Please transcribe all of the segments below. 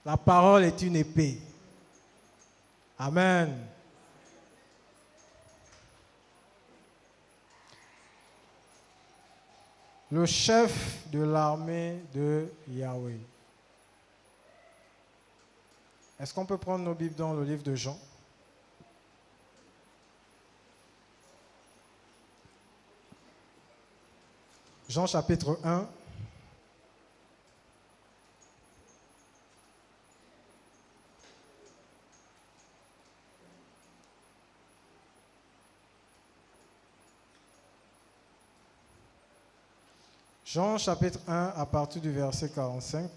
La parole est une épée. Amen. Le chef de l'armée de Yahweh. Est-ce qu'on peut prendre nos Bibles dans le livre de Jean? Jean chapitre 1. Jean chapitre 1 à partir du verset 45.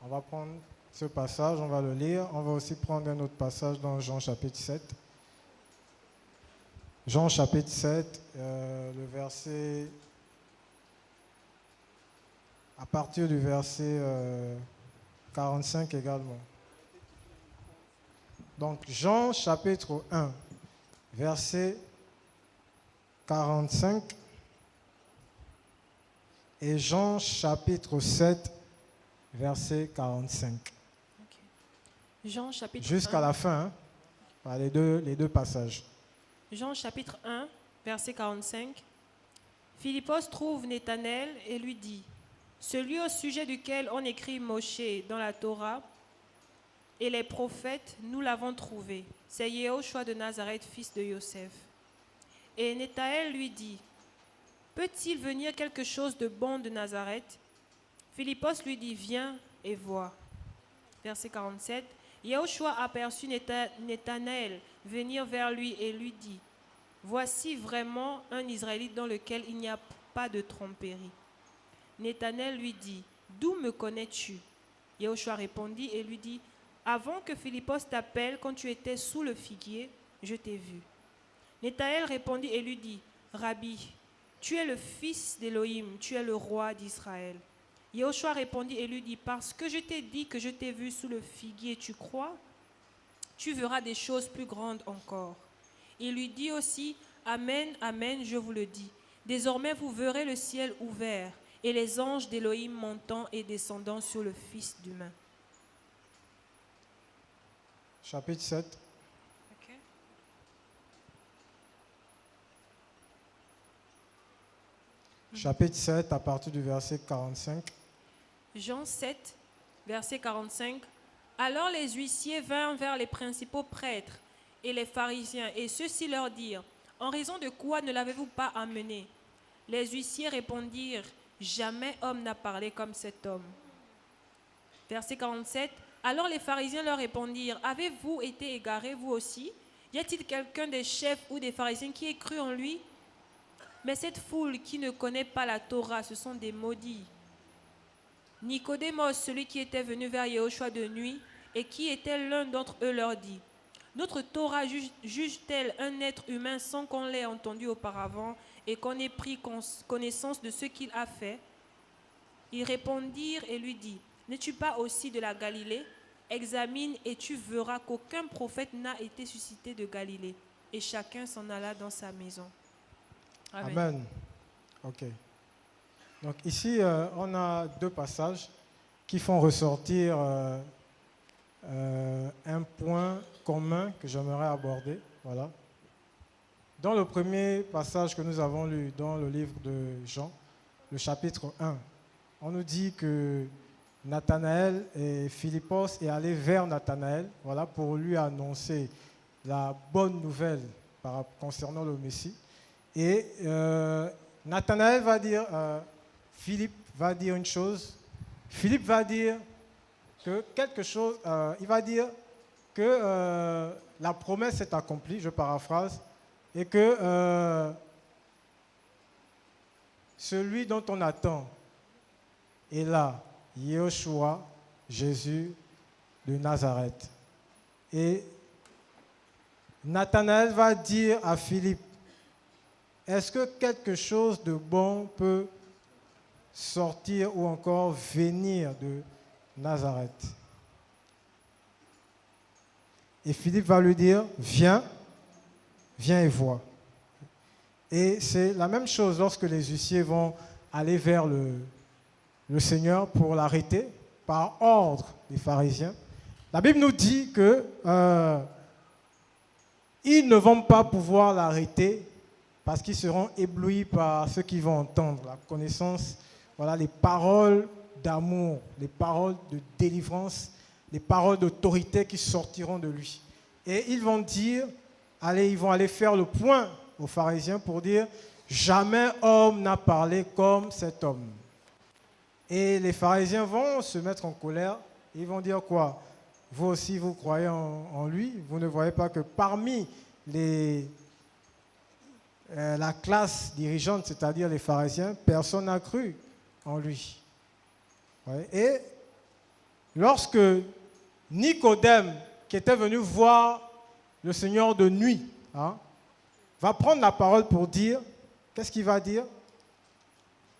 On va prendre ce passage, on va le lire. On va aussi prendre un autre passage dans Jean chapitre 7. Jean chapitre 7, le verset, à partir du verset 45 également. Donc Jean chapitre 1, verset 45 et Jean chapitre 7, verset 45. Okay. Jean chapitre jusqu'à 1. La fin, hein, les deux passages. Jean chapitre 1, verset 45. Philippos trouve Nathanaël et lui dit, celui au sujet duquel on écrit Moshe dans la Torah et les prophètes, nous l'avons trouvé. C'est Yehoshua de Nazareth, fils de Yosef. Et Nathanaël lui dit, peut-il venir quelque chose de bon de Nazareth? Philippos lui dit, viens et vois. Verset 47. Yehoshua aperçut Nathanaël venir vers lui et lui dit, voici vraiment un Israélite dans lequel il n'y a pas de tromperie. Nathanaël lui dit, d'où me connais-tu? Yehoshua répondit et lui dit, avant que Philippos t'appelle, quand tu étais sous le figuier, je t'ai vu. Nathanaël répondit et lui dit, Rabbi, tu es le fils d'Élohim, tu es le roi d'Israël. Yehoshua répondit et lui dit, parce que je t'ai dit que je t'ai vu sous le figuier, tu crois? Tu verras des choses plus grandes encore. Il lui dit aussi, Amen, Amen, je vous le dis. Désormais vous verrez le ciel ouvert et les anges d'Élohim montant et descendant sur le Fils d'humain. Chapitre 7. Okay. Chapitre 7 à partir du verset 45. Jean 7, verset 45. Alors les huissiers vinrent vers les principaux prêtres et les pharisiens, et ceux-ci leur dirent, en raison de quoi ne l'avez-vous pas amené? Les huissiers répondirent, jamais homme n'a parlé comme cet homme. Verset 47. Alors les pharisiens leur répondirent, avez-vous été égarés vous aussi? Y a-t-il quelqu'un des chefs ou des pharisiens qui ait cru en lui? Mais cette foule qui ne connaît pas la Torah, ce sont des maudits. Nicodémos, celui qui était venu vers Yehoshua de nuit et qui était l'un d'entre eux, leur dit, notre Torah juge-t-elle un être humain sans qu'on l'ait entendu auparavant et qu'on ait pris connaissance de ce qu'il a fait? Ils répondirent et lui dit, n'es-tu pas aussi de la Galilée? Examine et tu verras qu'aucun prophète n'a été suscité de Galilée. Et chacun s'en alla dans sa maison. Amen. Amen. Ok. Donc ici, on a deux passages qui font ressortir un point commun que j'aimerais aborder. Voilà. Dans le premier passage que nous avons lu dans le livre de Jean, le chapitre 1, on nous dit que Nathanaël et Philippos est allé vers Nathanaël, voilà, pour lui annoncer la bonne nouvelle concernant le Messie. Et Nathanaël va dire, Philippe va dire une chose. Philippe va dire que quelque chose, il va dire que la promesse est accomplie, je paraphrase, et que celui dont on attend est là, Yehoshua, Jésus de Nazareth. Et Nathanaël va dire à Philippe, est-ce que quelque chose de bon peut sortir ou encore venir de Nazareth? Et Philippe va lui dire, viens et vois. Et c'est la même chose lorsque les huissiers vont aller vers le le Seigneur pour l'arrêter par ordre des pharisiens. La Bible nous dit que ils ne vont pas pouvoir l'arrêter parce qu'ils seront éblouis par ce qu'ils vont entendre, la connaissance, voilà, les paroles d'amour, les paroles de délivrance, les paroles d'autorité qui sortiront de lui. Et ils vont dire, ils vont aller faire le point aux pharisiens pour dire, jamais homme n'a parlé comme cet homme. Et les pharisiens vont se mettre en colère. Ils vont dire quoi? Vous aussi, vous croyez en lui. Vous ne voyez pas que parmi la classe dirigeante, c'est-à-dire les pharisiens, personne n'a cru en lui. Ouais. Et lorsque Nicodème, qui était venu voir le Seigneur de nuit, va prendre la parole pour dire, qu'est-ce qu'il va dire?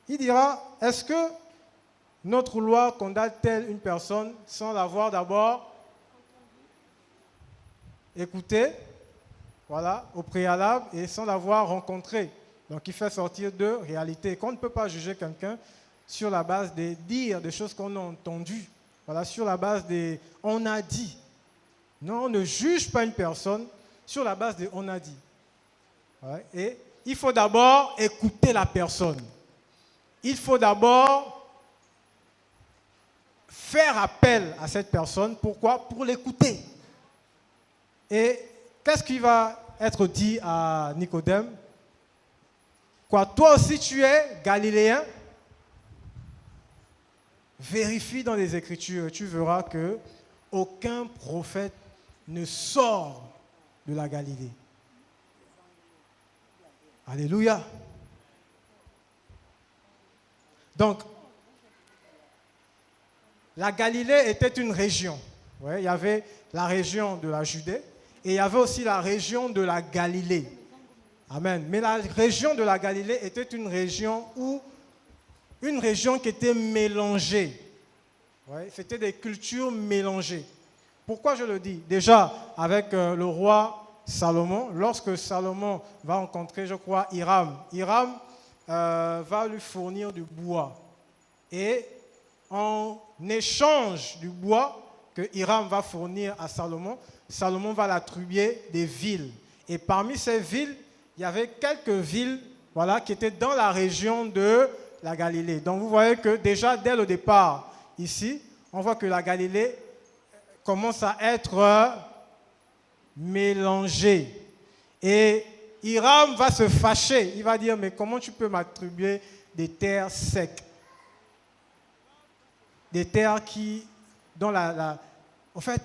Il dira, est-ce que notre loi condamne-t-elle une personne sans l'avoir d'abord écouté, voilà, au préalable, et sans l'avoir rencontré? Donc il fait sortir deux réalités. Qu'on ne peut pas juger quelqu'un sur la base des dires, des choses qu'on a entendues, voilà, sur la base des « on a dit ». Non, on ne juge pas une personne sur la base de « on a dit ». Ouais, et il faut d'abord écouter la personne. Il faut d'abord faire appel à cette personne. Pourquoi? Pour l'écouter. Et qu'est-ce qui va être dit à Nicodème? Quoi, toi aussi tu es galiléen? Vérifie dans les Écritures et tu verras que aucun prophète ne sort de la Galilée. Alléluia. Donc, la Galilée était une région. Ouais, il y avait la région de la Judée et il y avait aussi la région de la Galilée. Amen. Mais la région de la Galilée était une région qui était mélangée. Ouais, c'était des cultures mélangées. Pourquoi je le dis? Déjà, avec le roi Salomon, lorsque Salomon va rencontrer, je crois, Hiram va lui fournir du bois. Et en échange du bois que Hiram va fournir à Salomon, Salomon va l'attribuer des villes. Et parmi ces villes, il y avait quelques villes, voilà, qui étaient dans la région de la Galilée. Donc vous voyez que déjà, dès le départ, ici, on voit que la Galilée commence à être mélangée. Et Hiram va se fâcher. Il va dire, mais comment tu peux m'attribuer des terres secs? Des terres qui, dans en fait,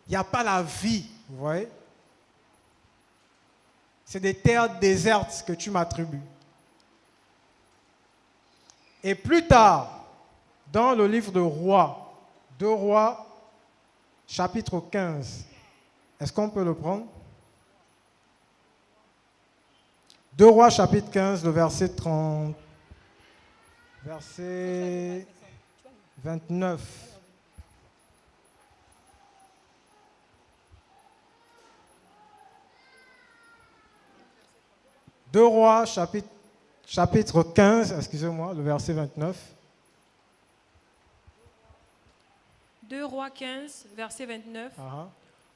il n'y a pas la vie, vous voyez? C'est des terres désertes que tu m'attribues. Et plus tard, dans le livre de Rois, 2 Rois, chapitre 15, est-ce qu'on peut le prendre? 2 Rois, chapitre 15, le verset 30, verset 29. Deux Rois, chapitre 15, excusez-moi, le verset 29. 2 Rois 15, verset 29.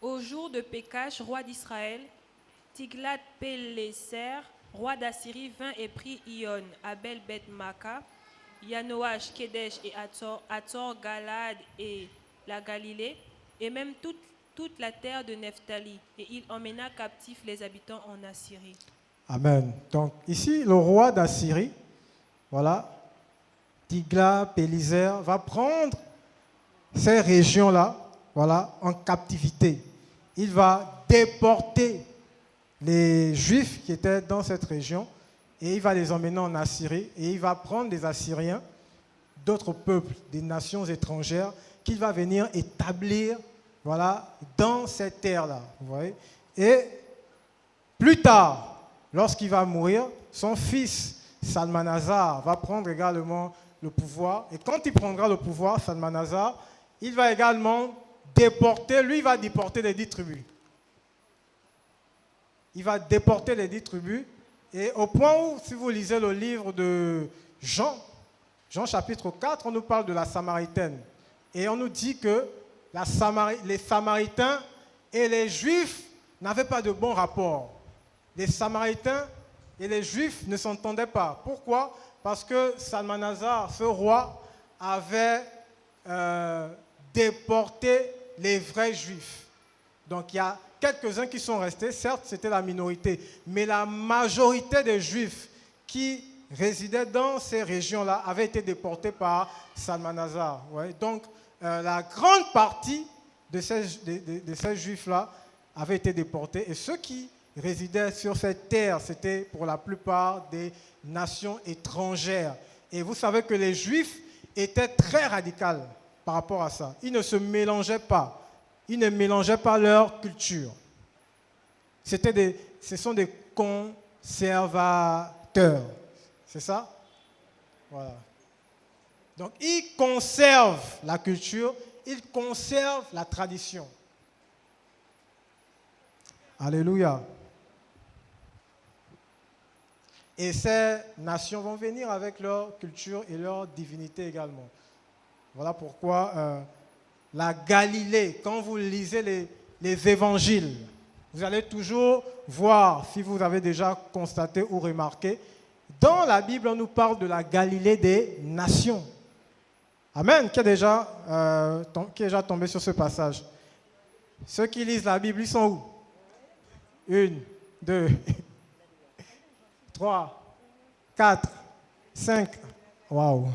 Au jour de Pécache, roi d'Israël, Tiglath-Pileser, roi d'Assyrie, vint et prit Ion, Abel-Beth-Maca, Yanoach, Kedesh et Hatzor, Galad et la Galilée, et même toute la terre de Nephtali. Et il emmena captifs les habitants en Assyrie. Amen. Donc ici, le roi d'Assyrie, voilà, Tiglath-Pileser, va prendre ces régions-là, voilà, en captivité. Il va déporter les Juifs qui étaient dans cette région et il va les emmener en Assyrie et il va prendre des Assyriens, d'autres peuples, des nations étrangères qu'il va venir établir, voilà, dans cette terre-là. Vous voyez? Et plus tard, lorsqu'il va mourir, son fils Salmanasar va prendre également le pouvoir. Et quand il prendra le pouvoir, Salmanasar, il va également déporter, lui il va déporter les 10 tribus. Il va déporter les 10 tribus. Et au point où, si vous lisez le livre de Jean Jean chapitre 4, on nous parle de la Samaritaine. Et on nous dit que les Samaritains et les Juifs n'avaient pas de bon rapport. Les Samaritains et les Juifs ne s'entendaient pas. Pourquoi? Parce que Salmanasar, ce roi, avait déporté les vrais Juifs. Donc il y a quelques-uns qui sont restés, certes c'était la minorité, mais la majorité des Juifs qui résidaient dans ces régions-là avaient été déportés par Salmanasar. Ouais. Donc la grande partie de ces Juifs-là avaient été déportés, et ceux qui résidaient sur cette terre, c'était pour la plupart des nations étrangères. Et vous savez que les Juifs étaient très radicaux par rapport à ça. Ils ne se mélangeaient pas. Ils ne mélangeaient pas leur culture. Ce sont des conservateurs. C'est ça? Voilà. Donc, ils conservent la culture, ils conservent la tradition. Alléluia. Et ces nations vont venir avec leur culture et leur divinité également. Voilà pourquoi la Galilée, quand vous lisez les évangiles, vous allez toujours voir, si vous avez déjà constaté ou remarqué, dans la Bible, on nous parle de la Galilée des nations. Amen. Qui est déjà tombé sur ce passage? Ceux qui lisent la Bible, ils sont où? 1, 2, 3, 4, 5. Waouh!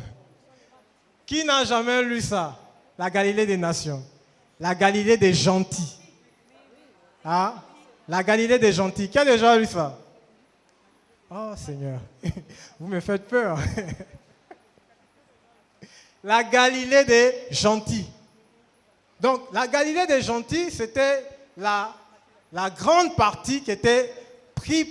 Qui n'a jamais lu ça? La Galilée des nations. La Galilée des gentils. Ah? La Galilée des gentils. Qui a déjà lu ça? Oh Seigneur, vous me faites peur. La Galilée des gentils. Donc, la Galilée des gentils, c'était la grande partie qui était prise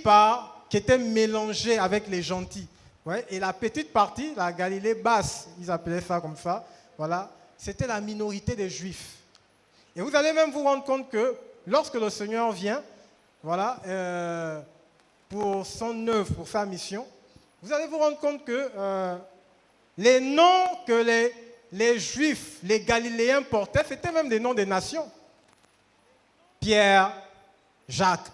qui était mélangée avec les gentils. Ouais, et la petite partie, la Galilée basse, ils appelaient ça comme ça, voilà, c'était la minorité des Juifs. Et vous allez même vous rendre compte que lorsque le Seigneur vient, voilà, pour son œuvre, pour sa mission, vous allez vous rendre compte que les noms que les Juifs, les Galiléens portaient, c'était même des noms des nations. Pierre, Jacques,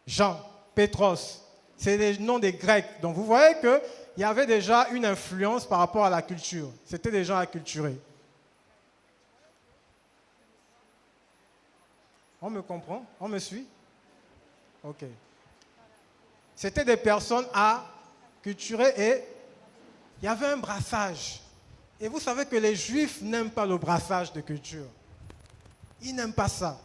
Jean, Pétros, c'est les noms des Grecs. Donc vous voyez qu'il y avait déjà une influence par rapport à la culture. C'était des gens acculturés. On me comprend? On me suit? Ok. C'était des personnes acculturées et il y avait un brassage. Et vous savez que les Juifs n'aiment pas le brassage de culture. Ils n'aiment pas ça.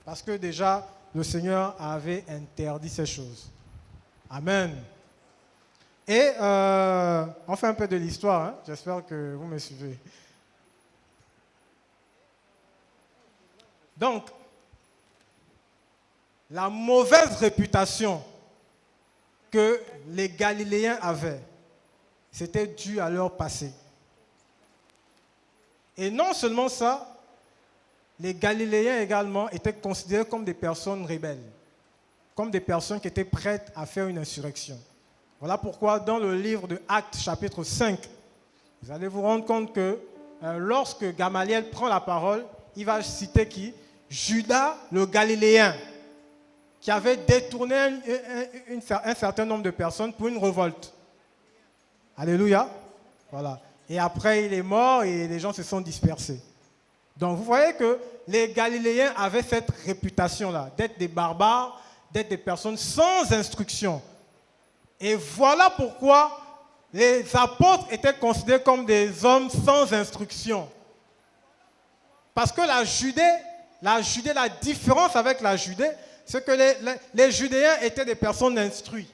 Parce que déjà, le Seigneur avait interdit ces choses. Amen. Et on fait un peu de l'histoire, hein? J'espère que vous me suivez. Donc, la mauvaise réputation que les Galiléens avaient, c'était dû à leur passé. Et non seulement ça, les Galiléens également étaient considérés comme des personnes rebelles, comme des personnes qui étaient prêtes à faire une insurrection. Voilà pourquoi dans le livre de Actes chapitre 5, vous allez vous rendre compte que lorsque Gamaliel prend la parole, il va citer qui? Judas le Galiléen, qui avait détourné un certain nombre de personnes pour une révolte. Alléluia. Voilà. Et après, il est mort et les gens se sont dispersés. Donc, vous voyez que les Galiléens avaient cette réputation-là, d'être des barbares, d'être des personnes sans instruction. Et voilà pourquoi les apôtres étaient considérés comme des hommes sans instruction. Parce que la différence avec la Judée, c'est que les Judéens étaient des personnes instruites.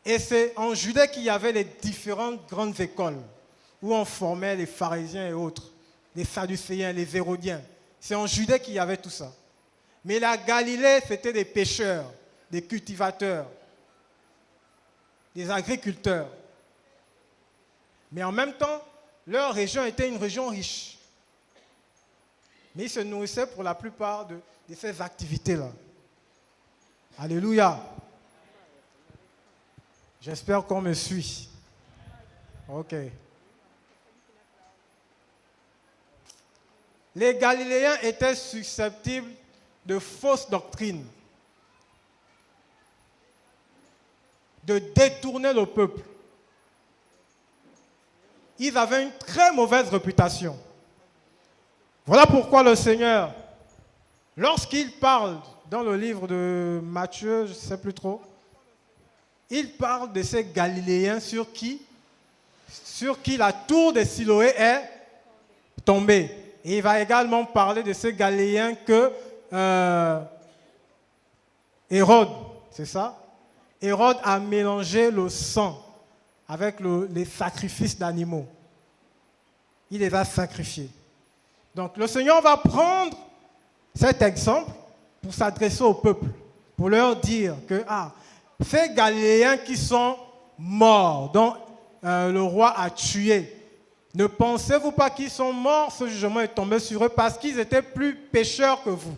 Et c'est en Judée qu'il y avait les différentes grandes écoles où on formait les pharisiens et autres, les sadducéens, les hérodiens. C'est en Judée qu'il y avait tout ça. Mais la Galilée, c'était des pêcheurs, des cultivateurs, des agriculteurs. Mais en même temps, leur région était une région riche. Mais ils se nourrissaient pour la plupart de ces activités-là. Alléluia. J'espère qu'on me suit. Ok. les Galiléens étaient susceptibles de fausses doctrines, de détourner le peuple. Ils avaient une très mauvaise réputation. Voilà pourquoi le Seigneur, lorsqu'il parle dans le livre de Matthieu, je ne sais plus trop, il parle de ces Galiléens sur qui la tour de Siloé est tombée. Et il va également parler de ces Galiléens que Hérode, c'est ça? Hérode a mélangé le sang avec les sacrifices d'animaux. Il les a sacrifiés. Donc le Seigneur va prendre cet exemple pour s'adresser au peuple, pour leur dire que ces Galiléens qui sont morts, dont le roi a tué, ne pensez-vous pas qu'ils sont morts? Ce jugement est tombé sur eux parce qu'ils étaient plus pécheurs que vous.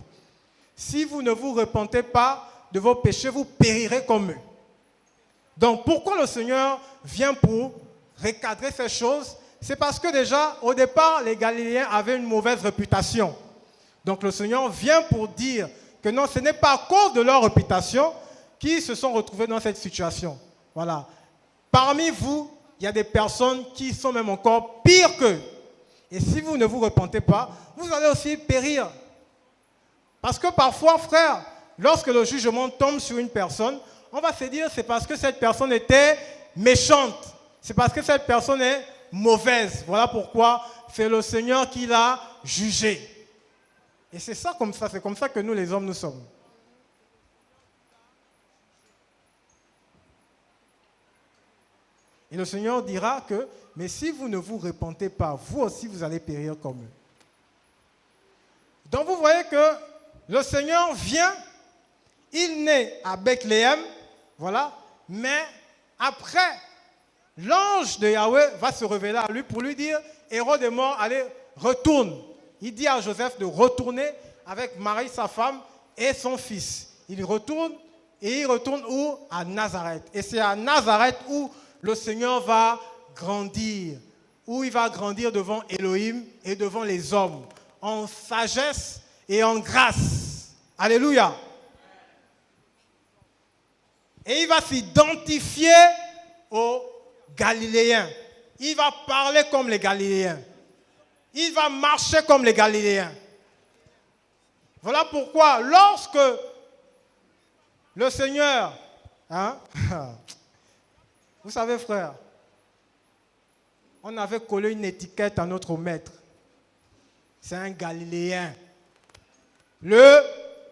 Si vous ne vous repentez pas de vos péchés, vous périrez comme eux. Donc pourquoi le Seigneur vient pour recadrer ces choses? C'est parce que déjà, au départ, les Galiléens avaient une mauvaise réputation. Donc le Seigneur vient pour dire que non, ce n'est pas à cause de leur réputation qu'ils se sont retrouvés dans cette situation. Voilà. Parmi vous, il y a des personnes qui sont même encore pires qu'eux. Et si vous ne vous repentez pas, vous allez aussi périr. Parce que parfois, frère, lorsque le jugement tombe sur une personne, on va se dire c'est parce que cette personne était méchante. C'est parce que cette personne est mauvaise. Voilà pourquoi c'est le Seigneur qui l'a jugé. Et c'est ça comme ça, c'est comme ça que nous les hommes nous sommes. Et le Seigneur dira que, mais si vous ne vous repentez pas, vous aussi vous allez périr comme eux. Donc vous voyez que le Seigneur vient, il naît à Bethléem, voilà, mais après, l'ange de Yahweh va se révéler à lui pour lui dire, Hérode est mort, allez, retourne. Il dit à Joseph de retourner avec Marie, sa femme, et son fils. Il retourne, et il retourne où? À Nazareth. Et c'est à Nazareth où le Seigneur va grandir, où il va grandir devant Elohim et devant les hommes, en sagesse et en grâce. Alléluia. Et il va s'identifier aux Galiléens. Il va parler comme les Galiléens. Il va marcher comme les Galiléens. Voilà pourquoi, lorsque le Seigneur, vous savez, frère, on avait collé une étiquette à notre maître. C'est un Galiléen. Le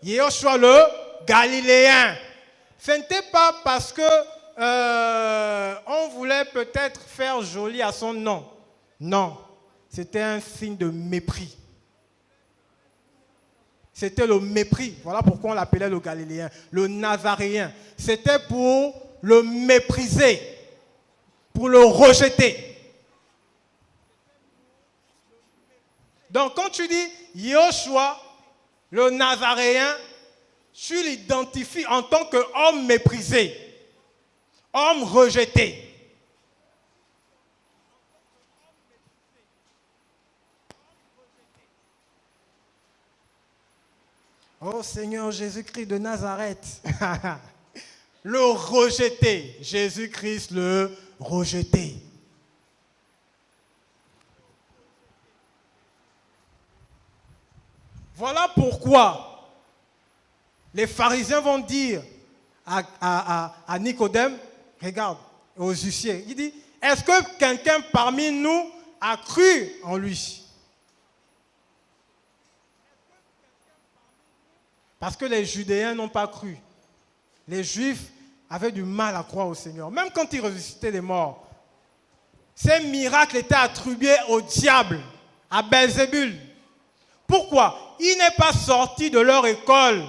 Yeshua, le Galiléen. Ce n'était pas parce que on voulait peut-être faire joli à son nom. Non, c'était un signe de mépris. C'était le mépris. Voilà pourquoi on l'appelait le Galiléen, le Nazaréen. C'était pour le mépriser, pour le rejeter. Donc quand tu dis Yoshua, le Nazaréen, tu l'identifies en tant qu'homme méprisé, homme rejeté. Oh Seigneur Jésus-Christ de Nazareth, le rejeté, Jésus-Christ le rejeté. Voilà pourquoi les pharisiens vont dire à Nicodème, regarde, aux huissiers, il dit, est-ce que quelqu'un parmi nous a cru en lui? Parce que les Judéens n'ont pas cru. Les Juifs avaient du mal à croire au Seigneur. Même quand ils ressuscitaient les morts, ces miracles étaient attribués au diable, à Belzébul. Pourquoi? Il n'est pas sorti de leur école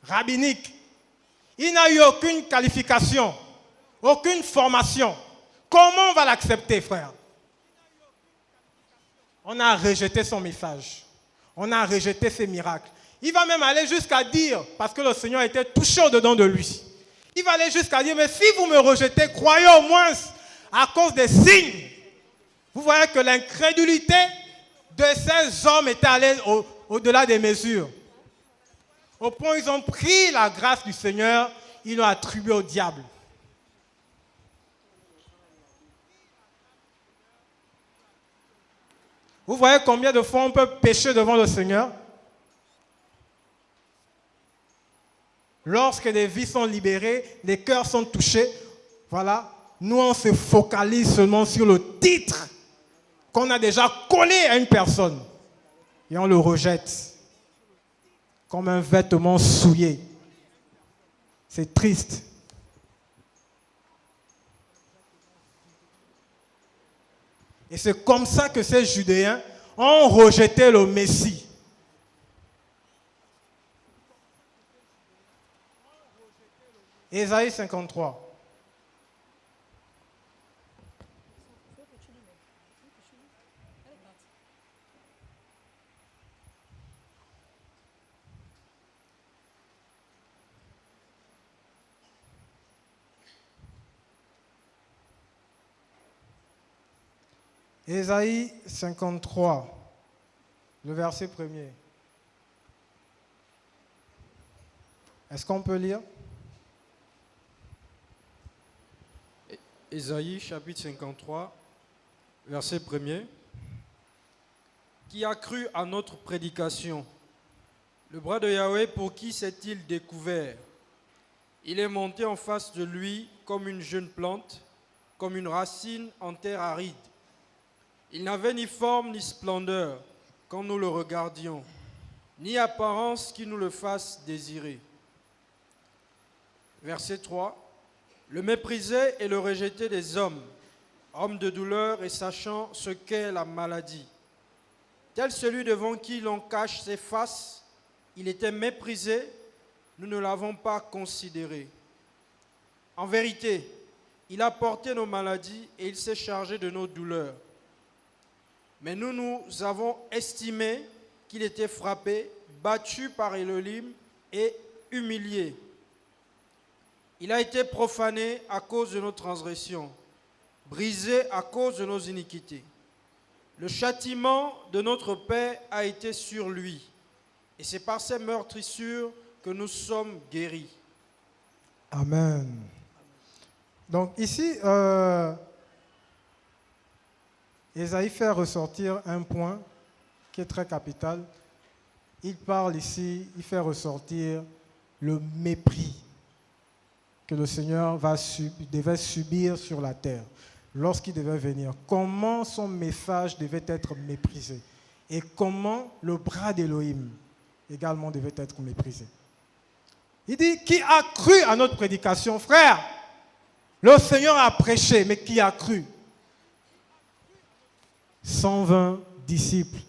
rabbinique. Il n'a eu aucune qualification, aucune formation. Comment on va l'accepter, frère? On a rejeté son message. On a rejeté ses miracles. Il va même aller jusqu'à dire, parce que le Seigneur était touché au-dedans de lui, il va aller jusqu'à dire, mais si vous me rejetez, croyez au moins à cause des signes. Vous voyez que l'incrédulité de ces hommes étaient allés au-delà des mesures. Au point où ils ont pris la grâce du Seigneur, ils l'ont attribuée au diable. Vous voyez combien de fois on peut pécher devant le Seigneur? Lorsque les vies sont libérées, les cœurs sont touchés, voilà, nous on se focalise seulement sur le titre qu'on a déjà collé à une personne et on le rejette comme un vêtement souillé. C'est triste. Et c'est comme ça que ces Judéens ont rejeté le Messie. Ésaïe 53. Ésaïe 53, le verset 1er. Est-ce qu'on peut lire? Ésaïe chapitre 53, verset 1er. Qui a cru à notre prédication? Le bras de Yahweh, pour qui s'est-il découvert? Il est monté en face de lui comme une jeune plante, comme une racine en terre aride. Il n'avait ni forme ni splendeur quand nous le regardions, ni apparence qui nous le fasse désirer. Verset 3. Le mépriser et le rejeter des hommes, hommes de douleur et sachant ce qu'est la maladie. Tel celui devant qui l'on cache ses faces, il était méprisé, nous ne l'avons pas considéré. En vérité, il a porté nos maladies et il s'est chargé de nos douleurs. Mais nous avons estimé qu'il était frappé, battu par Elohim et humilié. Il a été profané à cause de nos transgressions, brisé à cause de nos iniquités. Le châtiment de notre paix a été sur lui, et c'est par ses meurtrissures que nous sommes guéris. Amen. Donc ici, Ésaïe fait ressortir un point qui est très capital. Il parle ici, il fait ressortir le mépris que le Seigneur devait subir sur la terre lorsqu'il devait venir. Comment son message devait être méprisé et comment le bras d'Élohim également devait être méprisé. Il dit, qui a cru à notre prédication? Frère, le Seigneur a prêché, mais qui a cru? 120 disciples.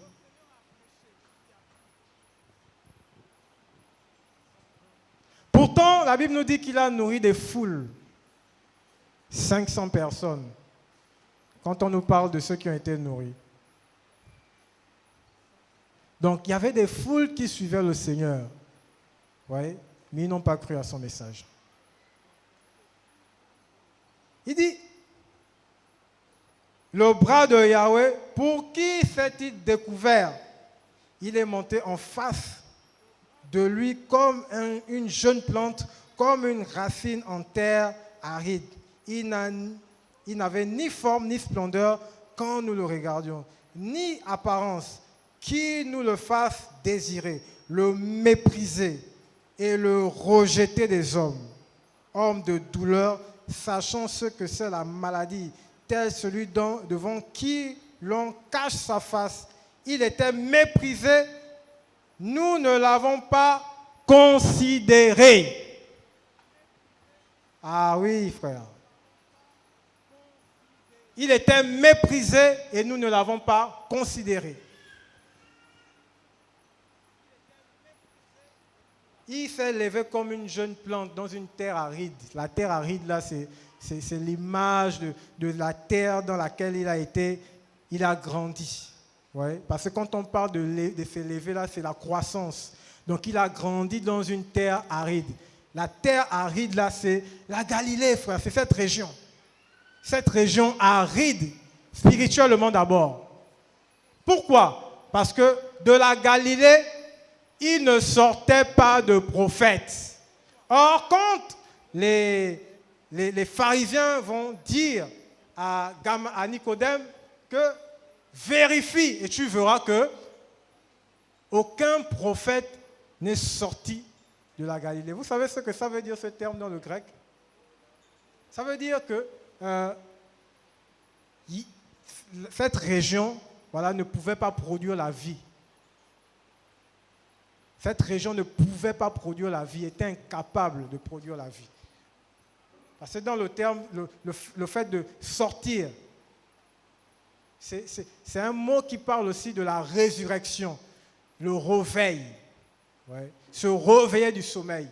Pourtant, la Bible nous dit qu'il a nourri des foules. 500 personnes. Quand on nous parle de ceux qui ont été nourris. Donc, il y avait des foules qui suivaient le Seigneur. Ouais, mais ils n'ont pas cru à son message. Il dit, le bras de Yahweh, pour qui s'est-il découvert? Il est monté en face de lui comme une jeune plante, comme une racine en terre aride. Il n'avait ni forme ni splendeur quand nous le regardions, ni apparence qui nous le fasse désirer, le mépriser et le rejeter des hommes. Homme de douleur, sachant ce que c'est la maladie, tel celui devant qui l'on cache sa face. Il était méprisé, nous ne l'avons pas considéré. Ah oui, frère. Il était méprisé et nous ne l'avons pas considéré. Il s'est levé comme une jeune plante dans une terre aride. La terre aride, là, c'est l'image de la terre dans laquelle il a grandi. Ouais, parce que quand on parle de s'élever, là, c'est la croissance. Donc, il a grandi dans une terre aride. La terre aride, là, c'est la Galilée, frère, c'est cette région. Cette région aride, spirituellement d'abord. Pourquoi? Parce que de la Galilée, il ne sortait pas de prophète. Or, quand les pharisiens vont dire à Nicodème que vérifie et tu verras que aucun prophète n'est sorti de la Galilée. Vous savez ce que ça veut dire, ce terme dans le grec? Ça veut dire que cette région, voilà, ne pouvait pas produire la vie. Cette région ne pouvait pas produire la vie, était incapable de produire la vie. Parce que dans le terme, le fait de sortir, c'est un mot qui parle aussi de la résurrection, le réveil, ouais, se réveiller du sommeil.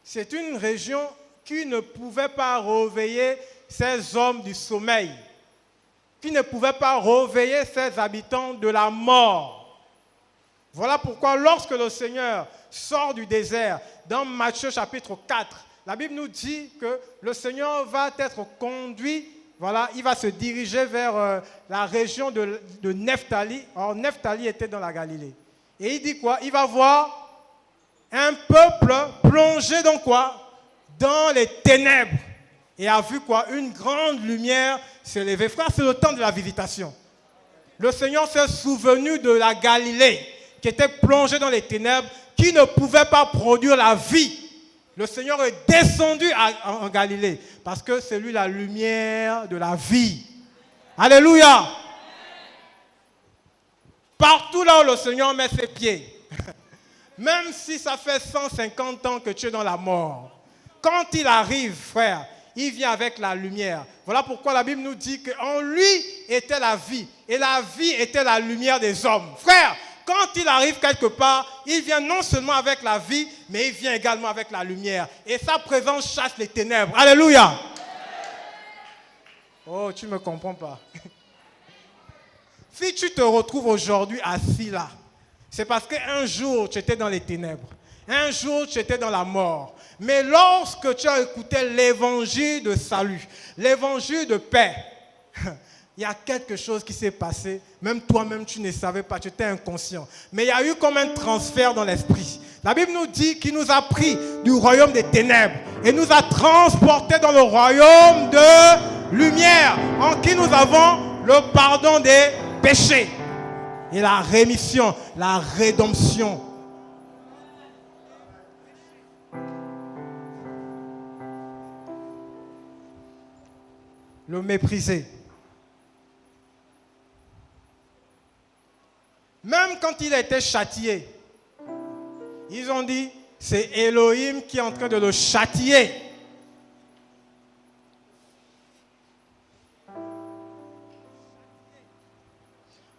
C'est une région qui ne pouvait pas réveiller ces hommes du sommeil, qui ne pouvait pas réveiller ces habitants de la mort. Voilà pourquoi lorsque le Seigneur sort du désert, dans Matthieu chapitre 4, la Bible nous dit que le Seigneur va être conduit, voilà, il va se diriger vers la région de Nephtali. Or, Nephtali était dans la Galilée. Et il dit quoi? Il va voir un peuple plongé dans quoi? Dans les ténèbres. Et a vu quoi? Une grande lumière s'élever. Frère, c'est le temps de la visitation. Le Seigneur s'est souvenu de la Galilée, qui était plongée dans les ténèbres, qui ne pouvait pas produire la vie. Le Seigneur est descendu en Galilée, parce que c'est lui la lumière de la vie. Alléluia! Partout là où le Seigneur met ses pieds, même si ça fait 150 ans que tu es dans la mort, quand il arrive, frère, il vient avec la lumière. Voilà pourquoi la Bible nous dit qu'en lui était la vie, et la vie était la lumière des hommes. Frère, quand il arrive quelque part, il vient non seulement avec la vie, mais il vient également avec la lumière. Et sa présence chasse les ténèbres. Alléluia! Oh, tu ne me comprends pas. Si tu te retrouves aujourd'hui assis là, c'est parce qu'un jour tu étais dans les ténèbres. Un jour tu étais dans la mort. Mais lorsque tu as écouté l'évangile de salut, l'évangile de paix, il y a quelque chose qui s'est passé. Même toi-même, tu ne savais pas, tu étais inconscient. Mais il y a eu comme un transfert dans l'esprit. La Bible nous dit qu'il nous a pris du royaume des ténèbres et nous a transportés dans le royaume de lumière, en qui nous avons le pardon des péchés et la rémission, la rédemption. Le mépriser. Même quand il a été châtié, ils ont dit, c'est Elohim qui est en train de le châtier.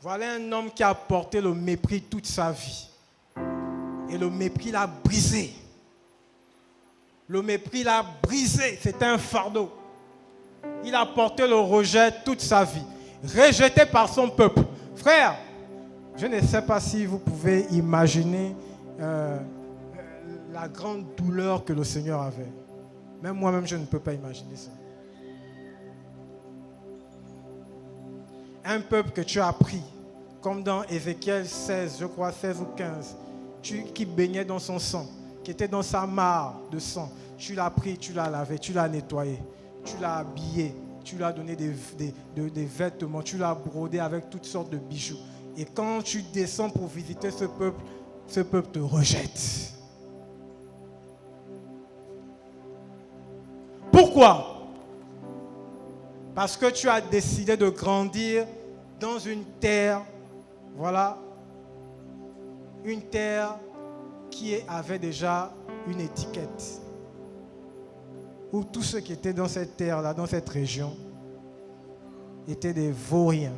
Voilà un homme qui a porté le mépris toute sa vie. Et le mépris l'a brisé. Le mépris l'a brisé. C'était un fardeau. Il a porté le rejet toute sa vie. Rejeté par son peuple. Frère, je ne sais pas si vous pouvez imaginer la grande douleur que le Seigneur avait. Même moi-même, je ne peux pas imaginer ça. Un peuple que tu as pris, comme dans Ézéchiel 16, je crois 16 ou 15, qui baignait dans son sang, qui était dans sa mare de sang. Tu l'as pris, tu l'as lavé, tu l'as nettoyé, tu l'as habillé, tu lui as donné des vêtements, tu l'as brodé avec toutes sortes de bijoux. Et quand tu descends pour visiter ce peuple te rejette. Pourquoi? Parce que tu as décidé de grandir dans une terre, voilà, une terre qui avait déjà une étiquette. Où tous ceux qui étaient dans cette terre-là, dans cette région, étaient des vauriens.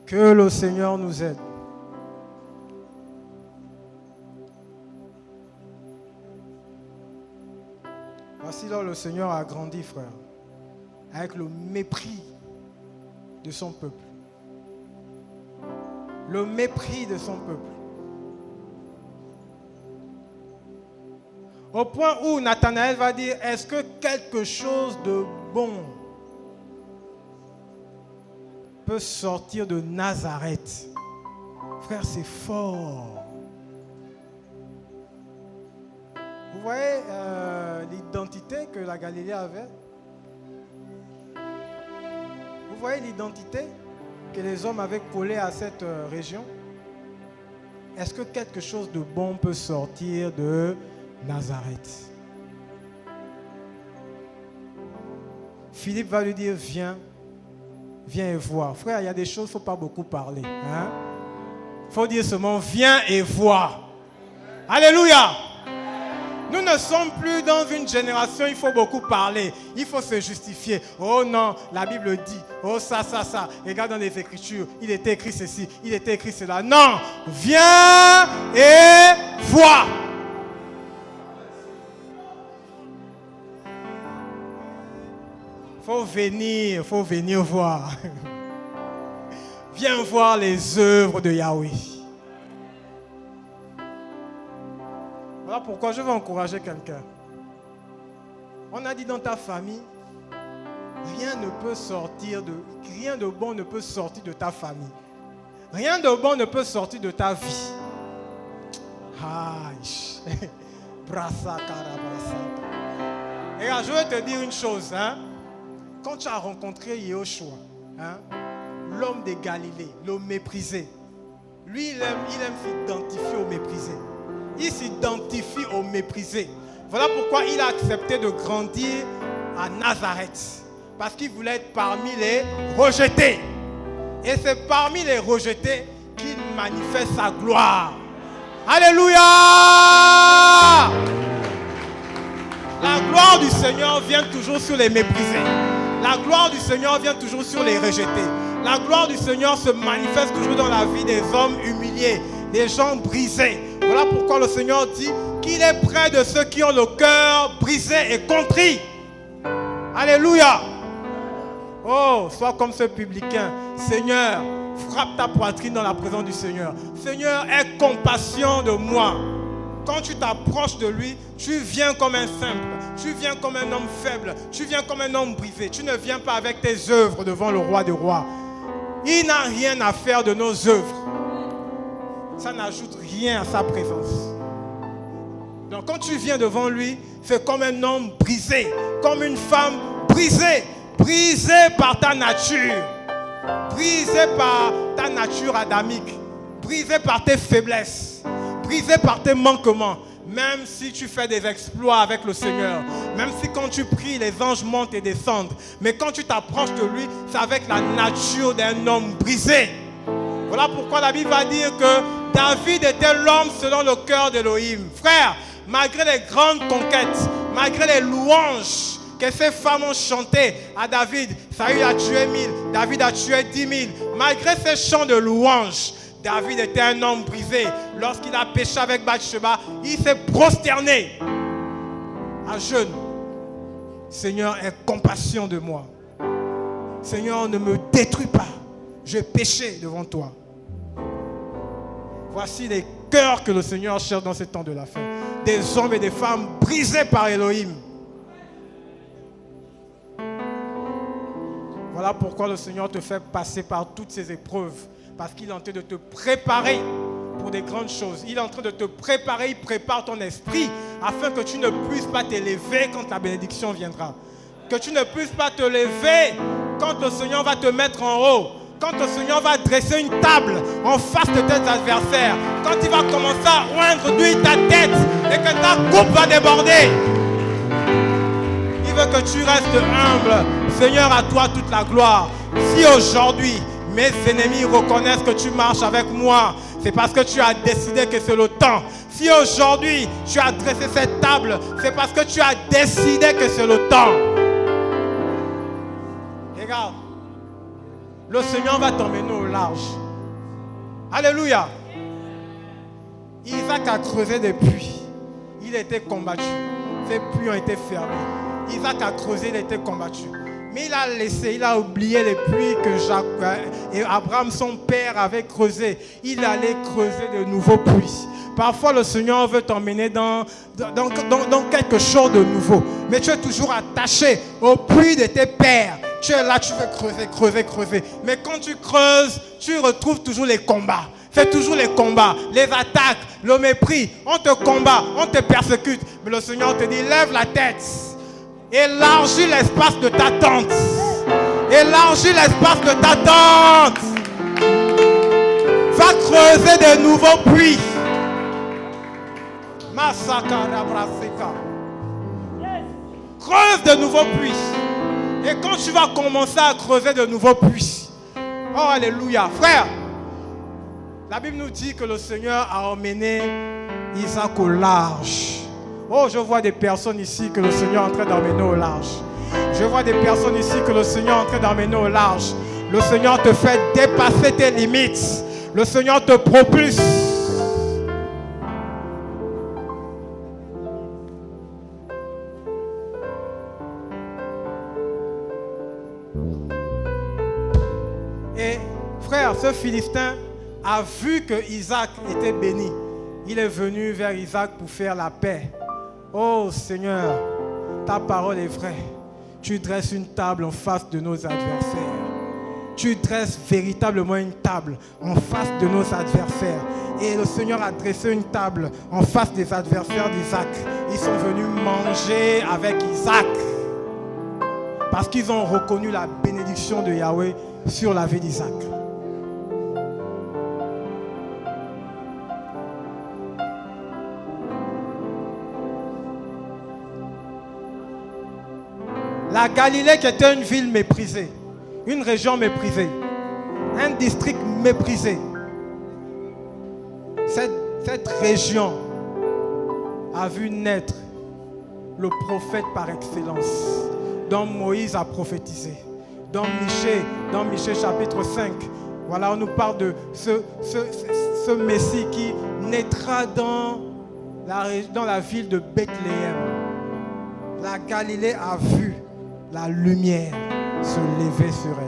Que le Seigneur nous aide. Voici là où le Seigneur a grandi, frère, avec le mépris de son peuple. Le mépris de son peuple. Au point où Nathanaël va dire, est-ce que quelque chose de bon peut sortir de Nazareth? Frère, c'est fort. Vous voyez l'identité que la Galilée avait? Vous voyez l'identité que les hommes avaient collée à cette région? Est-ce que quelque chose de bon peut sortir de Nazareth? Philippe va lui dire, viens et vois. Frère, il y a des choses, il ne faut pas beaucoup parler. Il faut dire seulement, viens et vois. Alléluia! Nous ne sommes plus dans une génération, il faut beaucoup parler. Il faut se justifier. Oh non, la Bible dit, oh ça. Regarde dans les Écritures, il était écrit ceci, il était écrit cela. Non, viens et vois. Faut venir voir. Viens voir les œuvres de Yahweh. Voilà pourquoi je veux encourager quelqu'un. On a dit dans ta famille, rien de bon ne peut sortir de ta famille. Rien de bon ne peut sortir de ta vie. Regarde, je vais te dire une chose. Quand tu as rencontré Yehoshua, l'homme de Galilée, le méprisé, lui, il aime s'identifier au méprisé. Il s'identifie au méprisé. Voilà pourquoi il a accepté de grandir à Nazareth. Parce qu'il voulait être parmi les rejetés. Et c'est parmi les rejetés qu'il manifeste sa gloire. Alléluia! La gloire du Seigneur vient toujours sur les méprisés. La gloire du Seigneur vient toujours sur les rejetés. La gloire du Seigneur se manifeste toujours dans la vie des hommes humiliés, des gens brisés. Voilà pourquoi le Seigneur dit qu'il est près de ceux qui ont le cœur brisé et contrit. Alléluia. Oh, sois comme ce publicain. Seigneur, frappe ta poitrine dans la présence du Seigneur. Seigneur, aie compassion de moi. Quand tu t'approches de lui, tu viens comme un simple. Tu viens comme un homme faible. Tu viens comme un homme brisé. Tu ne viens pas avec tes œuvres devant le roi des rois. Il n'a rien à faire de nos œuvres. Ça n'ajoute rien à sa présence. Donc quand tu viens devant lui, c'est comme un homme brisé, comme une femme brisée, brisée par ta nature, brisée par ta nature adamique, brisée par tes faiblesses, brisée par tes manquements. Même si tu fais des exploits avec le Seigneur, même si quand tu pries, les anges montent et descendent, mais quand tu t'approches de lui, c'est avec la nature d'un homme brisé. Voilà pourquoi la Bible va dire que David était l'homme selon le cœur d'Élohim. Frère, malgré les grandes conquêtes, malgré les louanges que ces femmes ont chantées à David, Saül a tué 1000, David a tué 10 000. Malgré ces chants de louanges, David était un homme brisé. Lorsqu'il a péché avec Bathsheba, il s'est prosterné à genoux. Seigneur, aie compassion de moi. Seigneur, ne me détruis pas. J'ai péché devant toi. Voici les cœurs que le Seigneur cherche dans ce temps de la fin. Des hommes et des femmes brisés par Elohim. Voilà pourquoi le Seigneur te fait passer par toutes ces épreuves. Parce qu'il est en train de te préparer pour des grandes choses. Il est en train de te préparer, il prépare ton esprit afin que tu ne puisses pas t'élever quand la bénédiction viendra. Que tu ne puisses pas te lever quand le Seigneur va te mettre en haut. Quand le Seigneur va dresser une table en face de tes adversaires. Quand il va commencer à oindre d'huile ta tête et que ta coupe va déborder. Il veut que tu restes humble. Seigneur, à toi toute la gloire. Si aujourd'hui, mes ennemis reconnaissent que tu marches avec moi, c'est parce que tu as décidé que c'est le temps. Si aujourd'hui, tu as dressé cette table, c'est parce que tu as décidé que c'est le temps. Regarde. Le Seigneur va t'emmener au large. Alléluia. Isaac a creusé des puits. Il a été combattu. Ces puits ont été fermés. Isaac a creusé, il a été combattu. Mais il a laissé, il a oublié les puits que Jacques et Abraham, son père, avait creusés. Il allait creuser de nouveaux puits. Parfois, le Seigneur veut t'emmener dans quelque chose de nouveau. Mais tu es toujours attaché au puits de tes pères. Tu es là, tu veux creuser. Mais quand tu creuses, tu retrouves toujours les combats. Fais toujours les combats, les attaques, le mépris. On te combat, on te persécute. Mais le Seigneur te dit, lève la tête. Élargis l'espace de ta tente. Élargis l'espace de ta tente. Va creuser de nouveaux puits. Creuse de nouveaux puits. Et quand tu vas commencer à creuser de nouveaux puits, oh alléluia, frère, la Bible nous dit que le Seigneur a emmené Isaac au large. Oh, je vois des personnes ici que le Seigneur est en train d'emmener au large. Je vois des personnes ici que le Seigneur est en train d'emmener au large. Le Seigneur te fait dépasser tes limites. Le Seigneur te propulse. Et frère, ce Philistin a vu que Isaac était béni. Il est venu vers Isaac pour faire la paix. Oh Seigneur, ta parole est vraie. Tu dresses une table en face de nos adversaires. Tu dresses véritablement une table en face de nos adversaires. Et le Seigneur a dressé une table en face des adversaires d'Isaac. Ils sont venus manger avec Isaac. Parce qu'ils ont reconnu la bénédiction de Yahweh sur la vie d'Isaac. La Galilée qui était une ville méprisée, une région méprisée, un district méprisé. Cette région a vu naître le prophète par excellence, dont Moïse a prophétisé. Dans Michée chapitre 5, voilà, on nous parle de ce Messie qui naîtra dans la ville de Bethléem. La Galilée a vu la lumière se lever sur elle.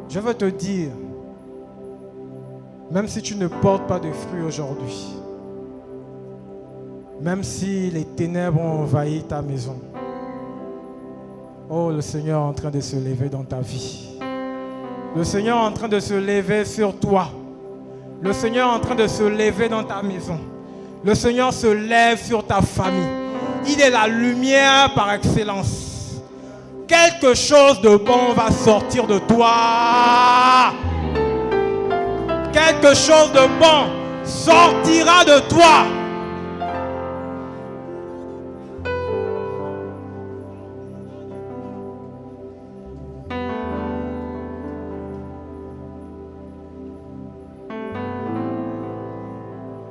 Je veux te dire, même si tu ne portes pas de fruits aujourd'hui, même si les ténèbres ont envahi ta maison, oh, le Seigneur est en train de se lever dans ta vie. Le Seigneur est en train de se lever sur toi. Le Seigneur est en train de se lever dans ta maison. Le Seigneur se lève sur ta famille. Il est la lumière par excellence. Quelque chose de bon va sortir de toi. Quelque chose de bon sortira de toi.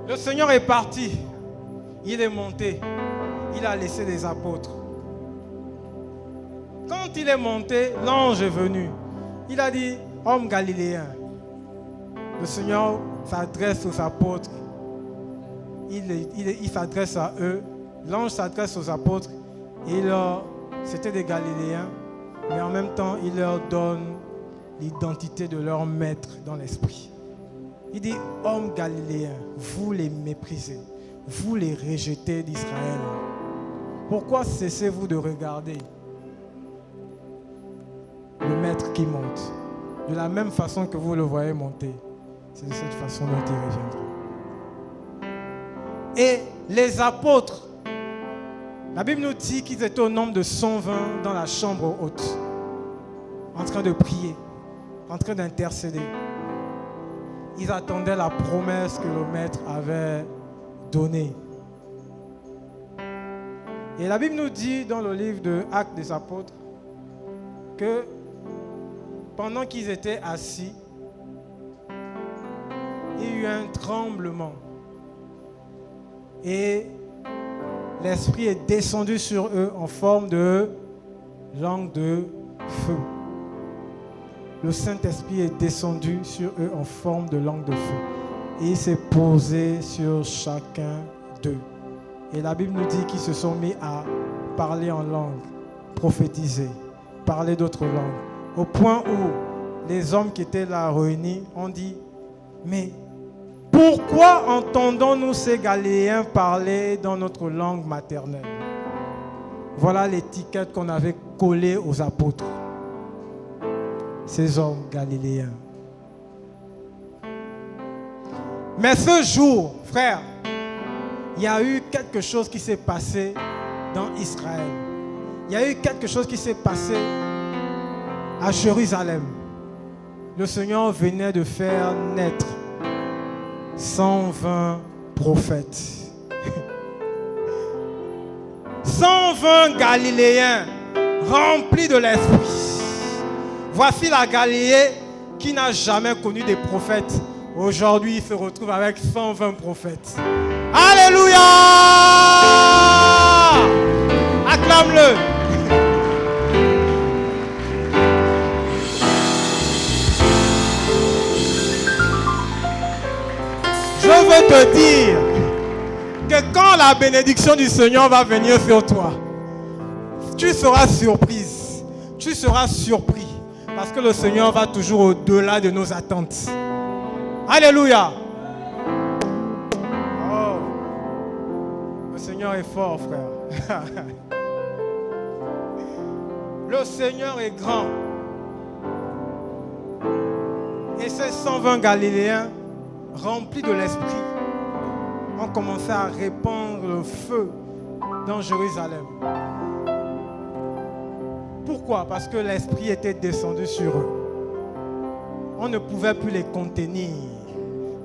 Le Seigneur est parti. Il est monté. Il a laissé des apôtres. Quand il est monté, l'ange est venu. Il a dit, homme galiléen. Le Seigneur s'adresse aux apôtres. Il s'adresse à eux. L'ange s'adresse aux apôtres. Et c'était des Galiléens. Mais en même temps, il leur donne l'identité de leur maître dans l'esprit. Il dit, hommes galiléens, vous les méprisez. Vous les rejetez d'Israël. Pourquoi cessez-vous de regarder le maître qui monte? De la même façon que vous le voyez monter, c'est de cette façon dont il reviendra. Et les apôtres, la Bible nous dit qu'ils étaient au nombre de 120 dans la chambre haute, en train de prier, en train d'intercéder. Ils attendaient la promesse que le maître avait donnée. Et la Bible nous dit dans le livre de Actes des Apôtres que pendant qu'ils étaient assis, il y a eu un tremblement. Et l'Esprit est descendu sur eux en forme de langue de feu. Le Saint-Esprit est descendu sur eux en forme de langue de feu. Et il s'est posé sur chacun d'eux. Et la Bible nous dit qu'ils se sont mis à parler en langue, prophétiser, parler d'autres langues. Au point où les hommes qui étaient là réunis ont dit, mais pourquoi entendons-nous ces Galiléens parler dans notre langue maternelle? Voilà l'étiquette qu'on avait collée aux apôtres. Ces hommes galiléens. Mais ce jour, frère, il y a eu quelque chose qui s'est passé dans Israël. Il y a eu quelque chose qui s'est passé à Jérusalem. Le Seigneur venait de faire naître 120 prophètes. 120 Galiléens remplis de l'Esprit. Voici la Galilée qui n'a jamais connu des prophètes. Aujourd'hui, il se retrouve avec 120 prophètes. Alléluia! Acclame-le! Je veux te dire que quand la bénédiction du Seigneur va venir sur toi, tu seras surprise, tu seras surpris, parce que le Seigneur va toujours au-delà de nos attentes. Alléluia! Oh, le Seigneur est fort, frère. Le Seigneur est grand. Et ces 120 Galiléens, remplis de l'Esprit, ont commencé à répandre le feu dans Jérusalem. Pourquoi? Parce que l'Esprit était descendu sur eux. On ne pouvait plus les contenir.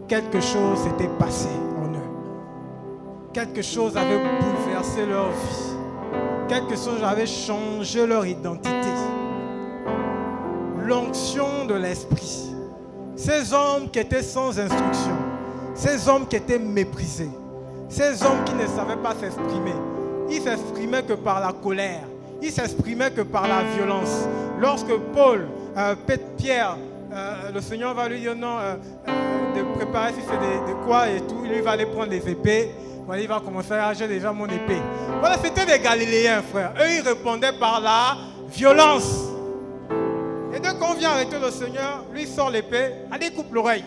Quelque chose s'était passé en eux. Quelque chose avait bouleversé leur vie. Quelque chose avait changé leur identité. L'onction de l'Esprit. Ces hommes qui étaient sans instruction, ces hommes qui étaient méprisés, ces hommes qui ne savaient pas s'exprimer, ils s'exprimaient que par la colère, ils s'exprimaient que par la violence. Lorsque Paul, Pierre, le Seigneur va lui dire non, de préparer si c'est de quoi et tout, lui va aller prendre les épées, voilà, il va commencer à j'ai déjà mon épée. Voilà, c'était des Galiléens, frère. Eux, ils répondaient par la violence. Et dès qu'on vient arrêter le Seigneur, lui sort l'épée, allez, coupe l'oreille.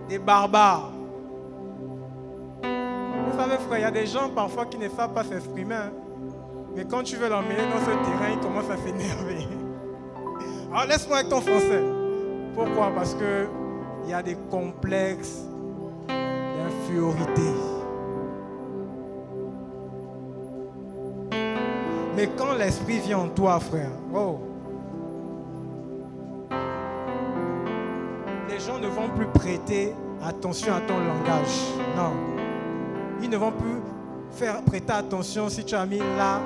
Des barbares. Vous savez, frère, il y a des gens parfois qui ne savent pas s'exprimer. Hein. Mais quand tu veux l'emmener dans ce terrain, ils commencent à s'énerver. Alors laisse-moi avec ton français. Pourquoi? Parce qu'il y a des complexes d'infériorité. Mais quand l'Esprit vient en toi, frère, oh, les gens ne vont plus prêter attention à ton langage. Non. Ils ne vont plus prêter attention si tu as mis là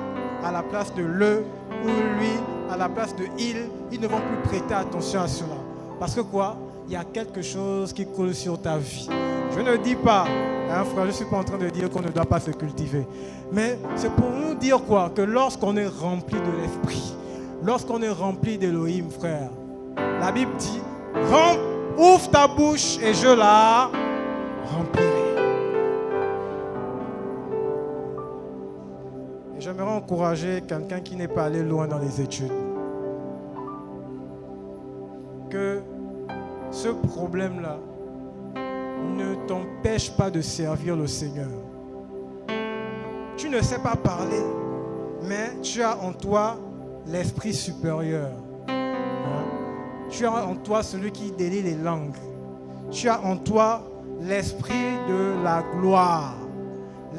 à la place de le ou lui à la place de il. Ils ne vont plus prêter attention à cela. Parce que quoi? Il y a quelque chose qui coule sur ta vie. Je ne dis pas, hein, frère, je ne suis pas en train de dire qu'on ne doit pas se cultiver. Mais c'est pour nous dire quoi? Que lorsqu'on est rempli de l'Esprit, lorsqu'on est rempli d'Élohim, frère, la Bible dit, ouvre ta bouche et je la remplirai. Et j'aimerais encourager quelqu'un qui n'est pas allé loin dans les études. Que ce problème-là ne t'empêche pas de servir le Seigneur. Tu ne sais pas parler, mais tu as en toi l'esprit supérieur. Tu as en toi celui qui délie les langues. Tu as en toi l'esprit de la gloire,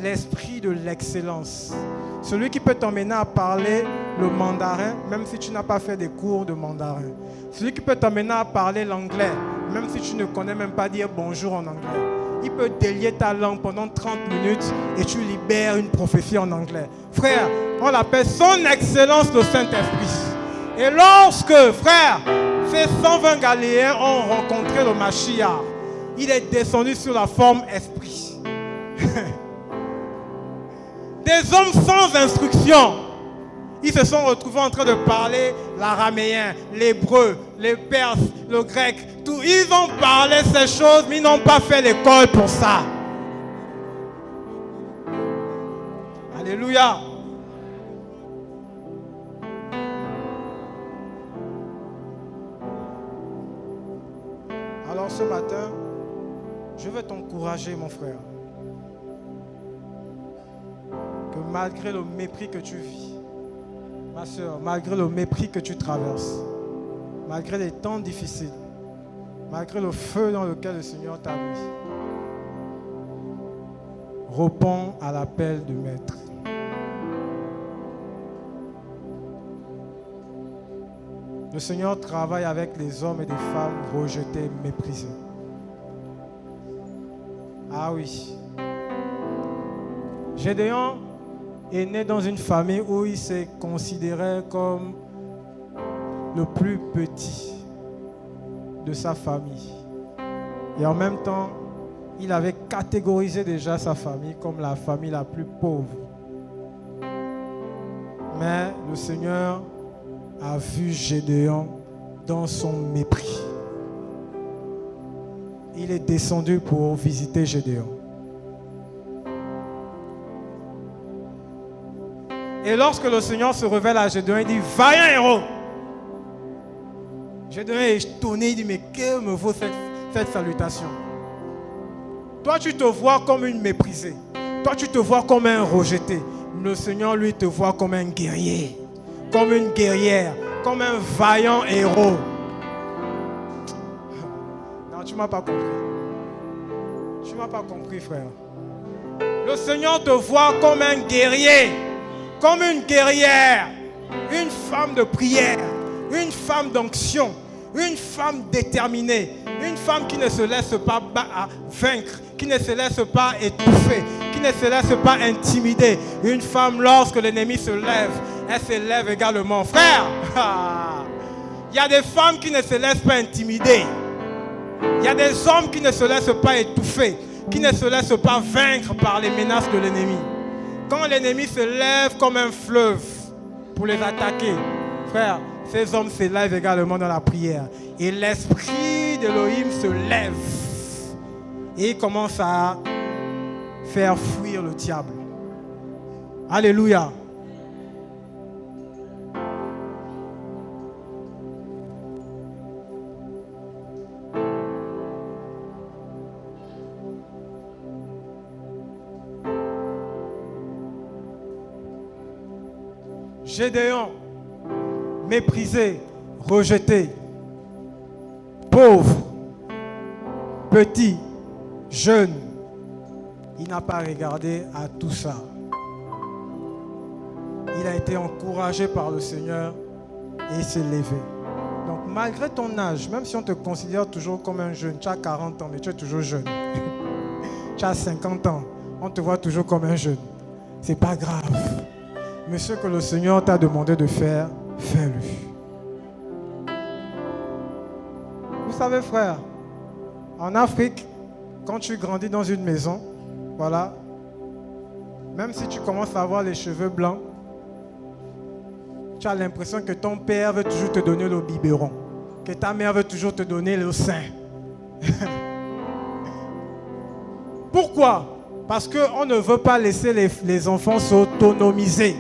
l'esprit de l'excellence. Celui qui peut t'emmener à parler le mandarin, même si tu n'as pas fait des cours de mandarin. Celui qui peut t'emmener à parler l'anglais, même si tu ne connais même pas dire bonjour en anglais. Il peut délier ta langue pendant 30 minutes et tu libères une prophétie en anglais. Frère, on l'appelle son excellence le Saint-Esprit. Et lorsque, frère, ces 120 Galiléens ont rencontré le Mashiach, il est descendu sur la forme esprit. Des hommes sans instruction, ils se sont retrouvés en train de parler l'araméen, l'hébreu, le perse, le grec, tout. Ils ont parlé ces choses, mais ils n'ont pas fait l'école pour ça. Alléluia. Alors ce matin, je veux t'encourager, mon frère, que malgré le mépris que tu vis, ma soeur, malgré le mépris que tu traverses, malgré les temps difficiles, malgré le feu dans lequel le Seigneur t'a mis, réponds à l'appel du Maître. Le Seigneur travaille avec les hommes et des femmes rejetés, méprisés. Ah oui. Gédéon est né dans une famille où il s'est considéré comme le plus petit de sa famille. Et en même temps, il avait catégorisé déjà sa famille comme la famille la plus pauvre. Mais le Seigneur a vu Gédéon dans son mépris. Il est descendu pour visiter Gédéon. Et lorsque le Seigneur se révèle à Gédéon, il dit, vaillant héros. Gédéon est étonné, il dit, mais que me vaut cette salutation? Toi, tu te vois comme une méprisée. Toi, tu te vois comme un rejeté. Le Seigneur, lui, te voit comme un guerrier, comme une guerrière, comme un vaillant héros. Non, tu ne m'as pas compris. Tu ne m'as pas compris, frère. Le Seigneur te voit comme un guerrier, comme une guerrière, une femme de prière, une femme d'onction, une femme déterminée, une femme qui ne se laisse pas vaincre, qui ne se laisse pas étouffer, qui ne se laisse pas intimider. Une femme, lorsque l'ennemi se lève, elle se lève également. Frère, il y a des femmes qui ne se laissent pas intimider. Il y a des hommes qui ne se laissent pas étouffer, qui ne se laissent pas vaincre par les menaces de l'ennemi. Quand l'ennemi se lève comme un fleuve pour les attaquer, frère, ces hommes se lèvent également dans la prière. Et l'esprit d'Élohim se lève. Et il commence à faire fuir le diable. Alléluia. Gédéon, méprisé, rejeté, pauvre, petit, jeune, il n'a pas regardé à tout ça. Il a été encouragé par le Seigneur et il s'est levé. Donc malgré ton âge, même si on te considère toujours comme un jeune, tu as 40 ans mais tu es toujours jeune. Tu as 50 ans, on te voit toujours comme un jeune. C'est pas grave. Mais ce que le Seigneur t'a demandé de faire, fais-le. Vous savez, frère, en Afrique, quand tu grandis dans une maison, voilà, même si tu commences à avoir les cheveux blancs, tu as l'impression que ton père veut toujours te donner le biberon, que ta mère veut toujours te donner le sein. Pourquoi? Parce qu'on ne veut pas laisser les enfants s'autonomiser.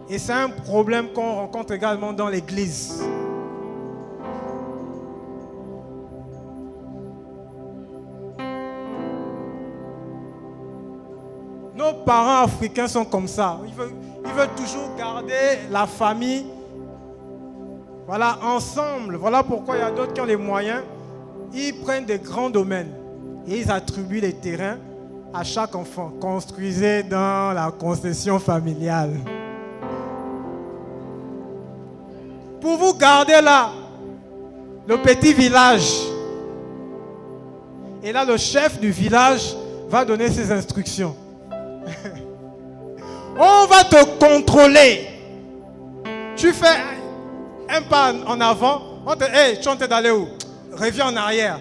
Et c'est un problème qu'on rencontre également dans l'église. Nos parents africains sont comme ça. Ils veulent toujours garder la famille, voilà, ensemble. Voilà pourquoi il y a d'autres qui ont les moyens. Ils prennent des grands domaines et ils attribuent les terrains à chaque enfant. Construisez dans la concession familiale. Pour vous garder là, le petit village. Et là, le chef du village va donner ses instructions. On va te contrôler. Tu fais un pas en avant, on te dit, hey, tu es en train d'aller où? Reviens en arrière.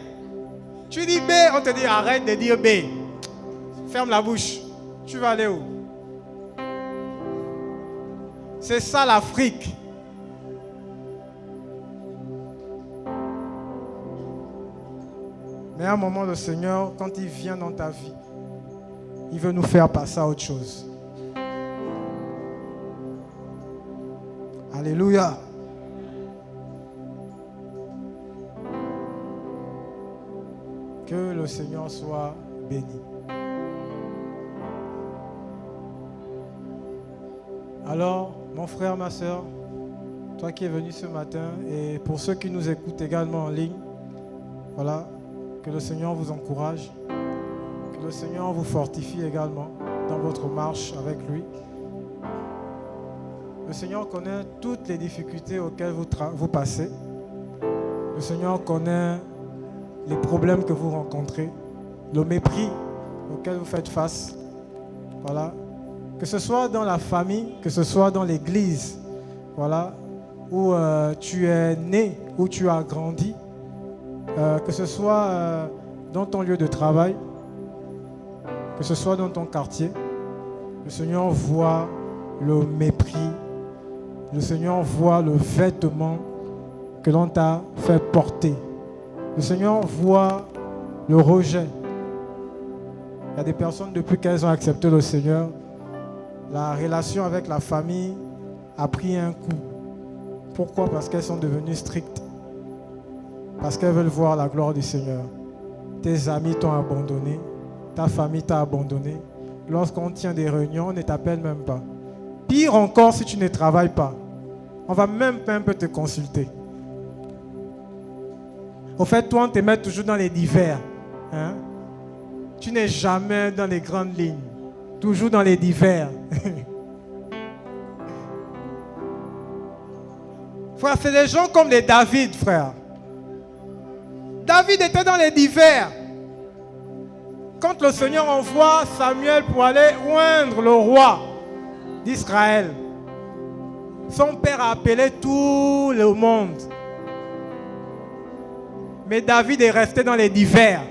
Tu dis B, on te dit arrête de dire B. Ferme la bouche. Tu vas aller où? C'est ça l'Afrique. Mais à un moment, le Seigneur, quand il vient dans ta vie, il veut nous faire passer à autre chose. Alléluia. Que le Seigneur soit béni. Alors, mon frère, ma soeur, toi qui es venu ce matin, et pour ceux qui nous écoutent également en ligne, voilà, que le Seigneur vous encourage, que le Seigneur vous fortifie également dans votre marche avec lui. Le Seigneur connaît toutes les difficultés auxquelles vous passez. Le Seigneur connaît les problèmes que vous rencontrez, le mépris auquel vous faites face. Voilà. Que ce soit dans la famille, que ce soit dans l'église, voilà, où tu es né, où tu as grandi, que ce soit dans ton lieu de travail, que ce soit dans ton quartier, le Seigneur voit le mépris, le Seigneur voit le vêtement que l'on t'a fait porter. Le Seigneur voit le rejet. Il y a des personnes, depuis qu'elles ont accepté le Seigneur, la relation avec la famille a pris un coup. Pourquoi? Parce qu'elles sont devenues strictes. Parce qu'elles veulent voir la gloire du Seigneur. Tes amis t'ont abandonné. Ta famille t'a abandonné. Lorsqu'on tient des réunions, on ne t'appelle même pas. Pire encore si tu ne travailles pas. On va même pas un peu te consulter. Au fait, toi, on te met toujours dans les divers. Hein? Tu n'es jamais dans les grandes lignes. Toujours dans les divers. Frère, c'est des gens comme les David, frère. David était dans les divers. Quand le Seigneur envoie Samuel pour aller oindre le roi d'Israël, son père a appelé tout le monde. Mais David est resté dans les divers.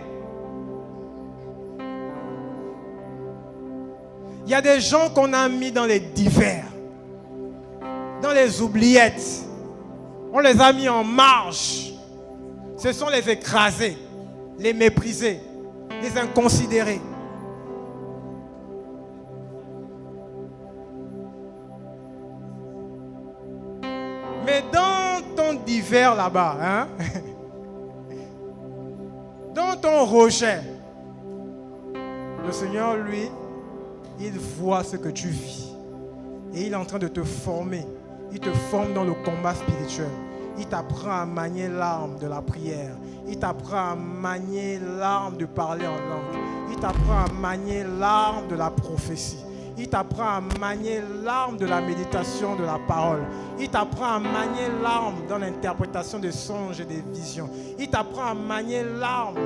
Il y a des gens qu'on a mis dans les divers, dans les oubliettes. On les a mis en marge. Ce sont les écrasés, les méprisés, les inconsidérés. Mais dans ton divers là-bas, hein, dans ton rejet, le Seigneur, lui, il voit ce que tu vis. Et il est en train de te former. Il te forme dans le combat spirituel. Il t'apprend à manier l'arme de la prière. Il t'apprend à manier l'arme de parler en langue. Il t'apprend à manier l'arme de la prophétie. Il t'apprend à manier l'arme de la méditation de la parole. Il t'apprend à manier l'arme dans l'interprétation des songes et des visions. Il t'apprend à manier l'arme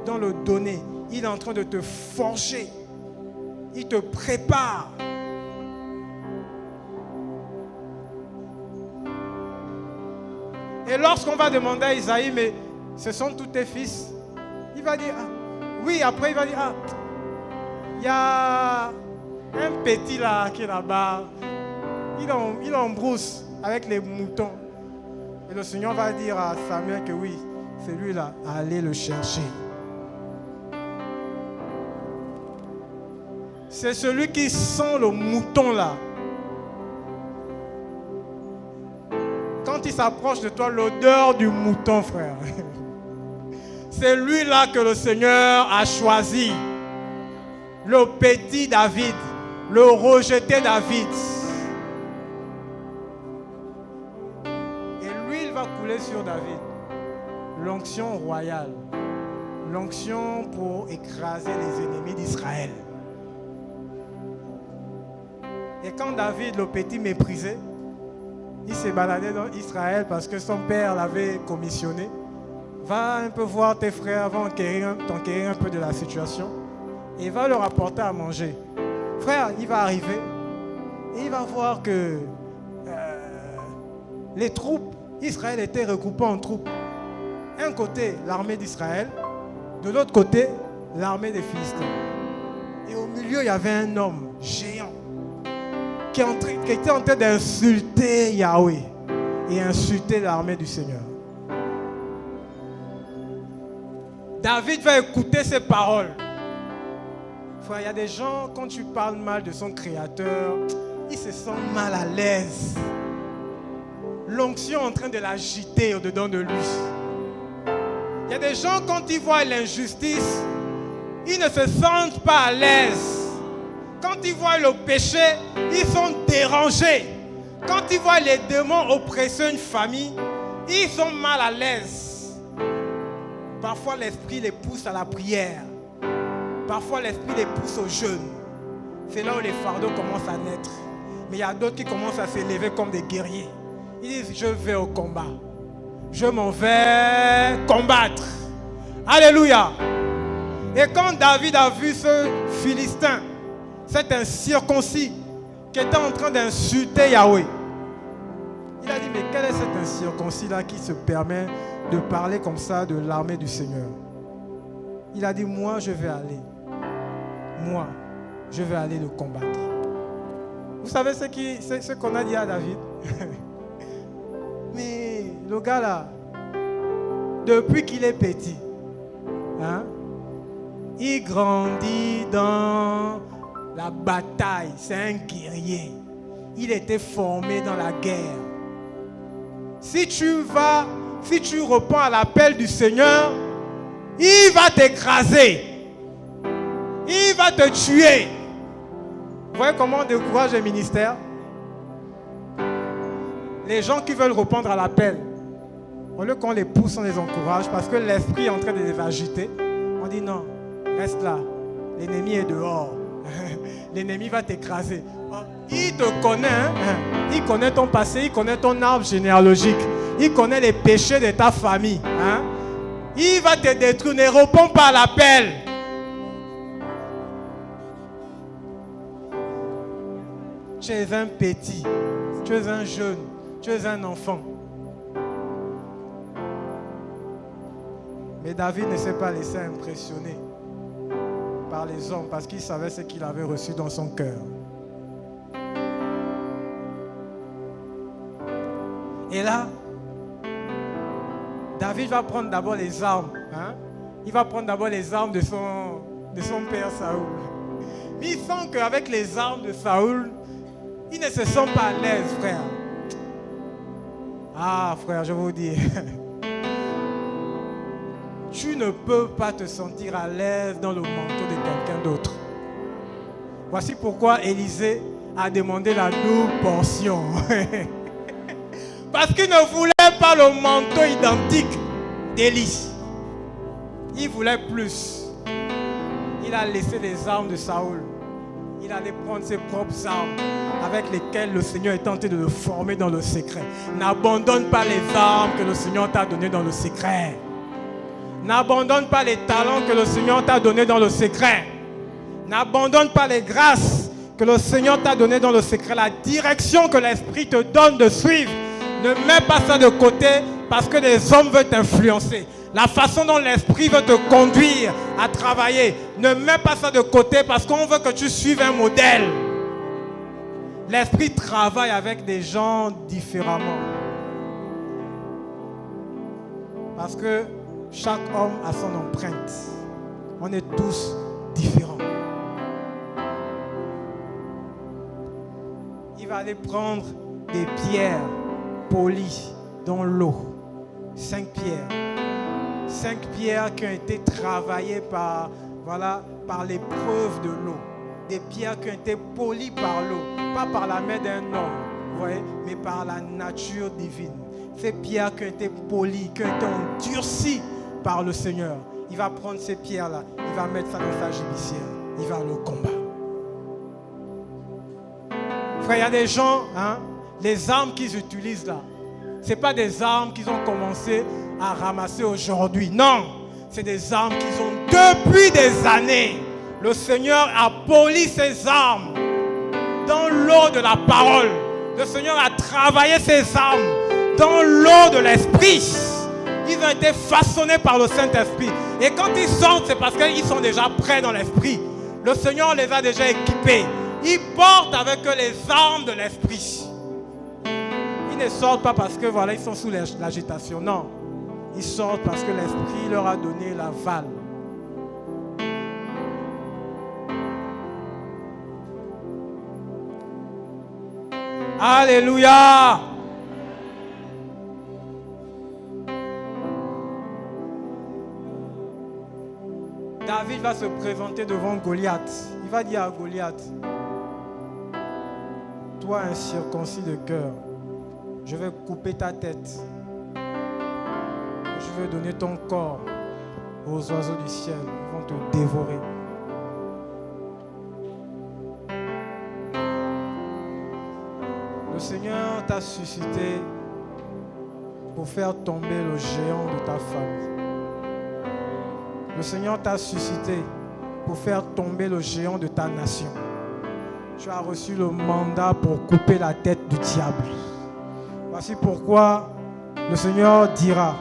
dans le donner. Il est en train de te forger. Il te prépare. Et lorsqu'on va demander à Isaïe, mais ce sont tous tes fils, il va dire, ah, oui, après il va dire, ah, il y a un petit là qui est là-bas, il est en brousse avec les moutons. Et le Seigneur va dire à Samuel que oui, c'est lui là, allez le chercher. C'est celui qui sent le mouton là. Quand il s'approche de toi, l'odeur du mouton, frère. C'est lui là que le Seigneur a choisi. Le petit David, le rejeté David. Et lui, il va couler sur David. L'onction royale. L'onction pour écraser les ennemis d'Israël. Et quand David, le petit méprisé, il s'est baladé dans Israël parce que son père l'avait commissionné. Va un peu voir tes frères, va t'enquérir un peu de la situation et va leur apporter à manger. Frère, il va arriver et il va voir que les troupes, Israël était regroupé en troupes. Un côté, l'armée d'Israël, de l'autre côté, l'armée des Philistins. Et au milieu, il y avait un homme géant qui était en train d'insulter Yahweh et insulter l'armée du Seigneur. David va écouter ces paroles. Frère, il y a des gens, quand tu parles mal de son créateur, ils se sentent mal à l'aise. L'onction est en train de l'agiter au-dedans de lui. Il y a des gens, quand ils voient l'injustice, ils ne se sentent pas à l'aise. Quand ils voient le péché, ils sont dérangés. Quand ils voient les démons oppresser une famille, ils sont mal à l'aise. Parfois, l'esprit les pousse à la prière. Parfois, l'esprit les pousse au jeûne. C'est là où les fardeaux commencent à naître. Mais il y a d'autres qui commencent à s'élever comme des guerriers. Ils disent, je vais au combat. Je m'en vais combattre. Alléluia. Et quand David a vu ce Philistin, cet incirconcis qui était en train d'insulter Yahweh, il a dit, mais quel est cet incirconcis-là qui se permet de parler comme ça de l'armée du Seigneur? Il a dit, moi je vais aller. Moi, je vais aller le combattre. Vous savez ce qu'on a dit à David? Mais le gars là, depuis qu'il est petit, hein, il grandit dans la bataille. C'est un guerrier. Il était formé dans la guerre. Si tu réponds à l'appel du Seigneur, il va t'écraser. Il va te tuer. Vous voyez comment on décourage les ministères? Les gens qui veulent répondre à l'appel, au lieu qu'on les pousse, on les encourage parce que l'esprit est en train de les agiter. On dit non, reste là. L'ennemi est dehors. L'ennemi va t'écraser. Il te connaît, hein? Il connaît ton passé, il connaît ton arbre généalogique. Il connaît les péchés de ta famille. Hein? Il va te détruire. Ne réponds pas à l'appel. Tu es un petit, tu es un jeune, tu es un enfant. Mais David ne s'est pas laissé impressionner par les hommes parce qu'il savait ce qu'il avait reçu dans son cœur. Et là, David va prendre d'abord les armes. Hein? Il va prendre d'abord les armes de son père Saoul. Mais il sent qu'avec les armes de Saoul, il ne se sent pas à l'aise, frère. Ah, frère, je vous dis, tu ne peux pas te sentir à l'aise dans le manteau de quelqu'un d'autre. Voici pourquoi Élisée a demandé la double portion. Parce qu'il ne voulait pas le manteau identique d'Élie. Il voulait plus. Il a laissé les armes de Saoul. Il allait prendre ses propres armes avec lesquelles le Seigneur est tenté de le former dans le secret. N'abandonne pas les armes que le Seigneur t'a données dans le secret. N'abandonne pas les talents que le Seigneur t'a donnés dans le secret. N'abandonne pas les grâces que le Seigneur t'a données dans le secret. La direction que l'Esprit te donne de suivre. Ne mets pas ça de côté parce que les hommes veulent t'influencer. La façon dont l'Esprit veut te conduire à travailler. Ne mets pas ça de côté parce qu'on veut que tu suives un modèle. L'Esprit travaille avec des gens différemment. Parce que chaque homme a son empreinte. On est tous différents. Il va aller prendre des pierres polies dans l'eau. 5 pierres. 5 pierres qui ont été travaillées par l'épreuve de l'eau. Des pierres qui ont été polies par l'eau. Pas par la main d'un homme, vous voyez, mais par la nature divine. Ces pierres qui ont été polies, qui ont été endurcies par le Seigneur. Il va prendre ces pierres-là, il va mettre ça dans sa gibecière. Il va le combat. Frère, il y a des gens, hein, les armes qu'ils utilisent là, ce n'est pas des armes qu'ils ont commencé à ramasser aujourd'hui. Non, c'est des armes qu'ils ont depuis des années. Le Seigneur a poli ces armes dans l'eau de la parole. Le Seigneur a travaillé ces armes dans l'eau de l'Esprit. Ils ont été façonnés par le Saint-Esprit. Et quand ils sortent, c'est parce qu'ils sont déjà prêts dans l'Esprit. Le Seigneur les a déjà équipés. Ils portent avec eux les armes de l'Esprit. Ils ne sortent pas parce que voilà, ils sont sous l'agitation. Non. Ils sortent parce que l'Esprit leur a donné l'aval. Alléluia. David va se présenter devant Goliath. Il va dire à Goliath, toi incirconcis de cœur, je vais couper ta tête. Je vais donner ton corps aux oiseaux du ciel. Ils vont te dévorer. Le Seigneur t'a suscité pour faire tomber le géant de ta famille. Le Seigneur t'a suscité pour faire tomber le géant de ta nation. Tu as reçu le mandat pour couper la tête du diable. Voici pourquoi le Seigneur dira,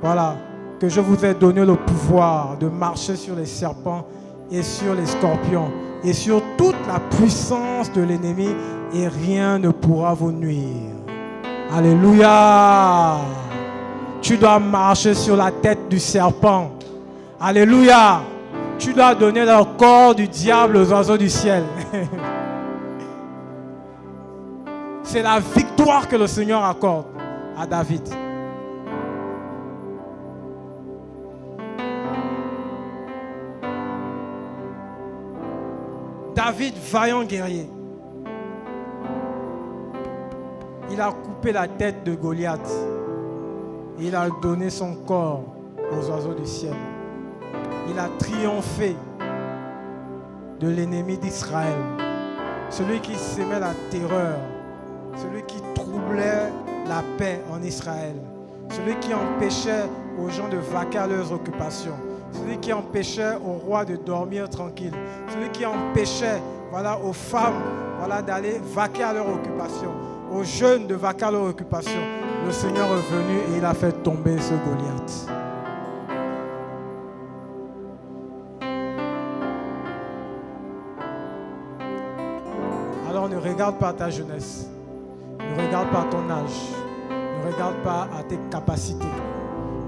voilà, que je vous ai donné le pouvoir de marcher sur les serpents et sur les scorpions et sur toute la puissance de l'ennemi et rien ne pourra vous nuire. Alléluia. Tu dois marcher sur la tête du serpent. Alléluia. Tu dois donner le corps du diable aux oiseaux du ciel. C'est la victoire que le Seigneur accorde à David. David, vaillant guerrier, il a coupé la tête de Goliath. Et il a donné son corps aux oiseaux du ciel. Il a triomphé de l'ennemi d'Israël. Celui qui sémait la terreur. Celui qui troublait la paix en Israël. Celui qui empêchait aux gens de vaquer à leurs occupations. Celui qui empêchait aux rois de dormir tranquille. Celui qui empêchait, voilà, aux femmes, voilà, d'aller vaquer à leurs occupations. Aux jeunes de vaquer à leurs occupations. Le Seigneur est venu et il a fait tomber ce Goliath. Alors ne regarde pas ta jeunesse. Ne regarde pas ton âge. Ne regarde pas à tes capacités.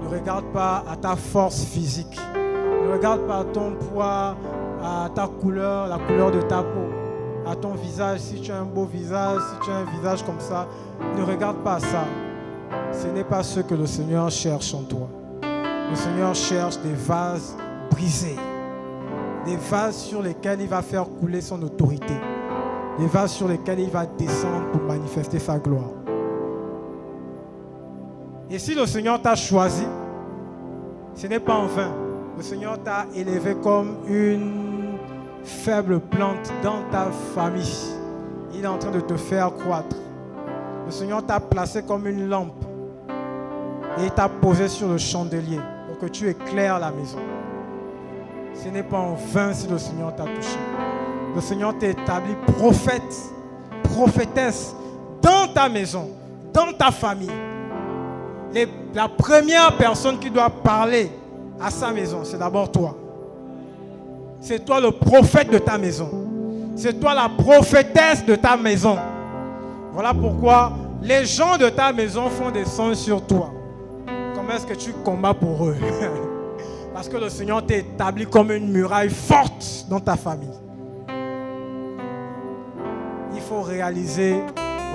Ne regarde pas à ta force physique. Ne regarde pas à ton poids, à ta couleur, la couleur de ta peau, à ton visage. Si tu as un beau visage, si tu as un visage comme ça, ne regarde pas à ça. Ce n'est pas ce que le Seigneur cherche en toi. Le Seigneur cherche des vases brisés. Des vases sur lesquels il va faire couler son autorité. Des vases sur lesquels il va descendre pour manifester sa gloire. Et si le Seigneur t'a choisi, ce n'est pas en vain. Le Seigneur t'a élevé comme une faible plante dans ta famille. Il est en train de te faire croître. Le Seigneur t'a placé comme une lampe et il t'a posé sur le chandelier pour que tu éclaires la maison. Ce n'est pas en vain si le Seigneur t'a touché. Le Seigneur t'a établi prophète, prophétesse dans ta maison, dans ta famille. La première personne qui doit parler à sa maison, c'est d'abord toi. C'est toi le prophète de ta maison. C'est toi la prophétesse de ta maison. Voilà pourquoi les gens de ta maison font des songes sur toi. Comment est-ce que tu combats pour eux? Parce que le Seigneur t'a établi comme une muraille forte dans ta famille. Il faut réaliser,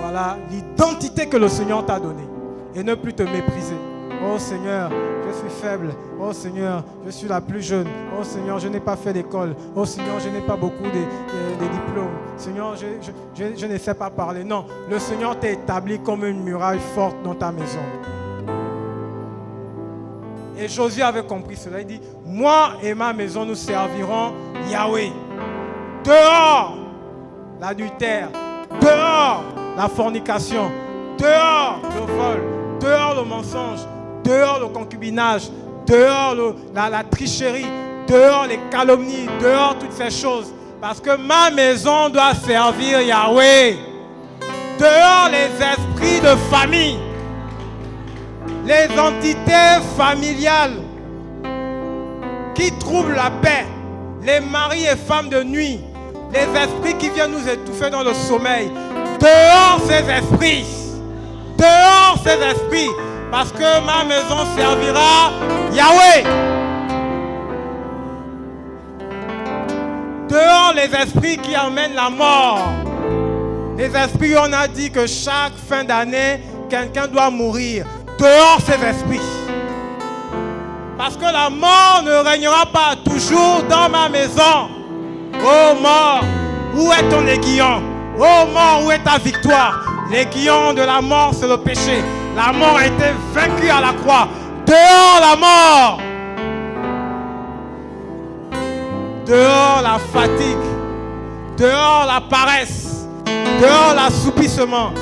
voilà, l'identité que le Seigneur t'a donnée et ne plus te mépriser. Oh Seigneur, je suis faible. Oh Seigneur, je suis la plus jeune. Oh Seigneur, je n'ai pas fait d'école. Oh Seigneur, je n'ai pas beaucoup de diplômes. Seigneur, je ne sais pas parler. Non, le Seigneur t'a établi comme une muraille forte dans ta maison. Et Josué avait compris cela. Il dit, moi et ma maison, nous servirons Yahweh. Dehors l'adultère, dehors la fornication, dehors le vol, dehors le mensonge, dehors le concubinage, dehors la tricherie, dehors les calomnies, dehors toutes ces choses. Parce que ma maison doit servir Yahweh. Dehors les esprits de famille, les entités familiales qui troublent la paix, les maris et femmes de nuit, les esprits qui viennent nous étouffer dans le sommeil. Dehors ces esprits. Dehors ces esprits. Parce que ma maison servira Yahweh. Dehors les esprits qui emmènent la mort. Les esprits, on a dit que chaque fin d'année, quelqu'un doit mourir. Dehors ces esprits. Parce que la mort ne régnera pas toujours dans ma maison. Ô mort, où est ton aiguillon? Ô mort, où est ta victoire? L'aiguillon de la mort, c'est le péché. La mort a été vaincue à la croix. Dehors la mort. Dehors la fatigue. Dehors la paresse. Dehors l'assoupissement.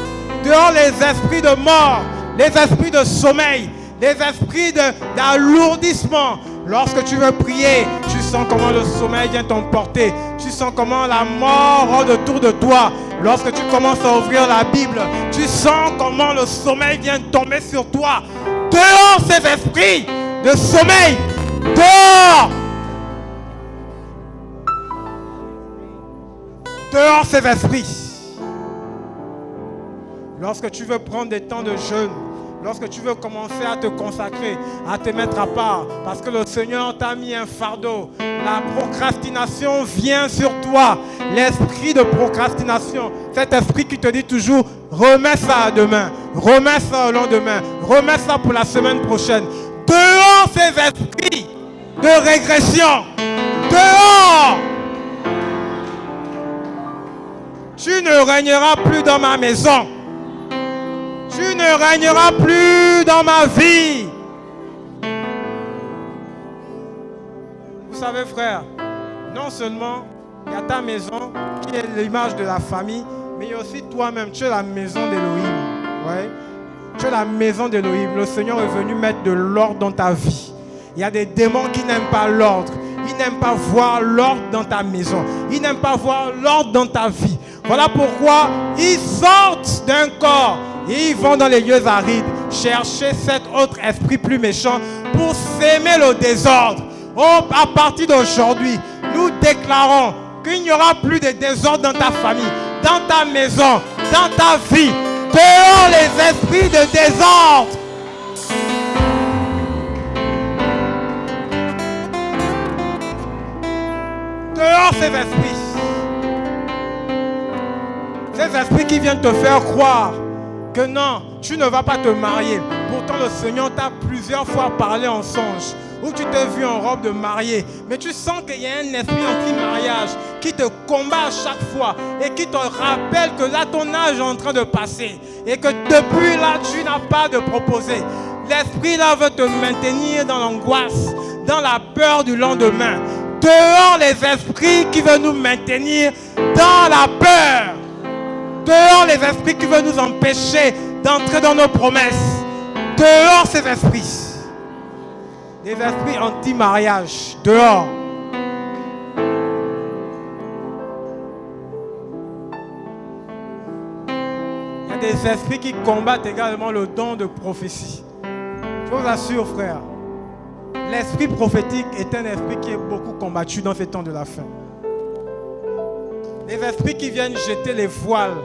Dehors les esprits de mort. Les esprits de sommeil. Les esprits d'alourdissement. Lorsque tu veux prier, tu sens comment le sommeil vient t'emporter. Tu sens comment la mort rôde autour de toi. Lorsque tu commences à ouvrir la Bible, tu sens comment le sommeil vient tomber sur toi. Dehors ces esprits de sommeil. Dehors. Dehors ces esprits. Lorsque tu veux prendre des temps de jeûne, lorsque tu veux commencer à te consacrer, à te mettre à part, parce que le Seigneur t'a mis un fardeau, la procrastination vient sur toi. L'esprit de procrastination, cet esprit qui te dit toujours, remets ça à demain, remets ça au lendemain, remets ça pour la semaine prochaine. Dehors ces esprits de régression, dehors. Tu ne régneras plus dans ma maison. Tu ne régneras plus dans ma vie. Vous savez, frère, non seulement il y a ta maison qui est l'image de la famille, mais il y a aussi toi-même. Tu es la maison d'Élohim. Ouais. Tu es la maison d'Élohim. Le Seigneur est venu mettre de l'ordre dans ta vie. Il y a des démons qui n'aiment pas l'ordre. Ils n'aiment pas voir l'ordre dans ta maison. Ils n'aiment pas voir l'ordre dans ta vie. Voilà pourquoi ils sortent d'un corps et ils vont dans les lieux arides chercher cet autre esprit plus méchant pour s'aimer le désordre. Oh, à partir d'aujourd'hui, nous déclarons qu'il n'y aura plus de désordre dans ta famille, dans ta maison, dans ta vie. Dehors les esprits de désordre. Dehors ces esprits. Ces esprits qui viennent te faire croire que non, tu ne vas pas te marier. Pourtant le Seigneur t'a plusieurs fois parlé en songe, où tu t'es vu en robe de mariée, mais tu sens qu'il y a un esprit anti-mariage qui te combat à chaque fois et qui te rappelle que là ton âge est en train de passer et que depuis là tu n'as pas de proposé. L'esprit là veut te maintenir dans l'angoisse, dans la peur du lendemain. Dehors les esprits qui veulent nous maintenir dans la peur. Dehors les esprits qui veulent nous empêcher d'entrer dans nos promesses. Dehors ces esprits. Les esprits anti-mariage. Dehors. Il y a des esprits qui combattent également le don de prophétie. Je vous assure, frère, l'esprit prophétique est un esprit qui est beaucoup combattu dans ces temps de la fin. Les esprits qui viennent jeter les voiles,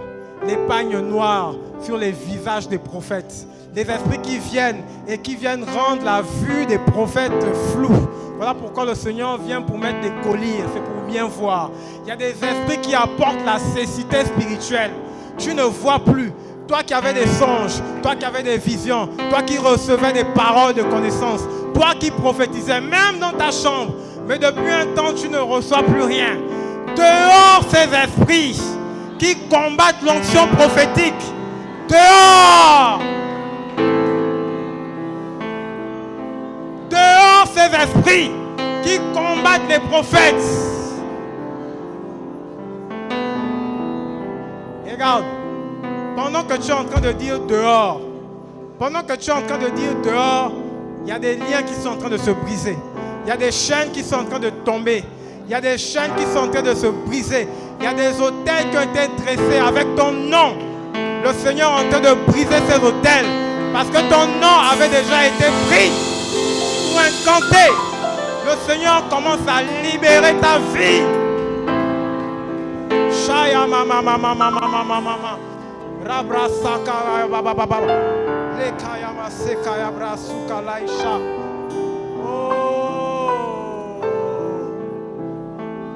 les pagnes noirs sur les visages des prophètes. Les esprits qui viennent et qui viennent rendre la vue des prophètes floue. Voilà pourquoi le Seigneur vient pour mettre des colliers, c'est pour bien voir. Il y a des esprits qui apportent la cécité spirituelle. Tu ne vois plus. Toi qui avais des songes, toi qui avais des visions, toi qui recevais des paroles de connaissance, toi qui prophétisais même dans ta chambre, mais depuis un temps tu ne reçois plus rien. Dehors ces esprits qui combattent l'onction prophétique. Dehors! Dehors ces esprits qui combattent les prophètes. Regarde, pendant que tu es en train de dire dehors, il y a des liens qui sont en train de se briser. Il y a des chaînes qui sont en train de tomber. Il y a des chaînes qui sont en train de se briser. Il y a des autels qui ont été dressés avec ton nom. Le Seigneur est en train de briser ces autels parce que ton nom avait déjà été pris ou incanté. Le Seigneur commence à libérer ta vie. Shaya mama mama mama mama mama. Rabra saka baba baba. Le kaya maseka ya brasuka laisha.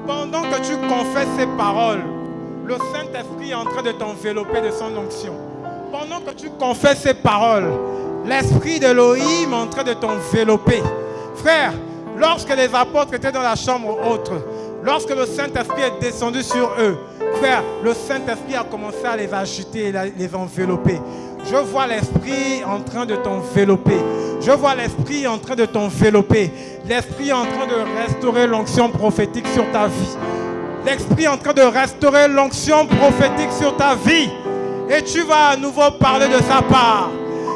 Pendant que tu confesses ces paroles, le Saint-Esprit est en train de t'envelopper de son onction. Pendant que tu confesses ces paroles, l'Esprit d'Élohim est en train de t'envelopper. Frère, lorsque les apôtres étaient dans la chambre haute, lorsque le Saint-Esprit est descendu sur eux, frère, le Saint-Esprit a commencé à les agiter et les envelopper. Je vois l'Esprit en train de t'envelopper. Je vois l'Esprit en train de t'envelopper. L'Esprit en train de restaurer l'onction prophétique sur ta vie. L'Esprit en train de restaurer l'onction prophétique sur ta vie. Et tu vas à nouveau parler de sa part.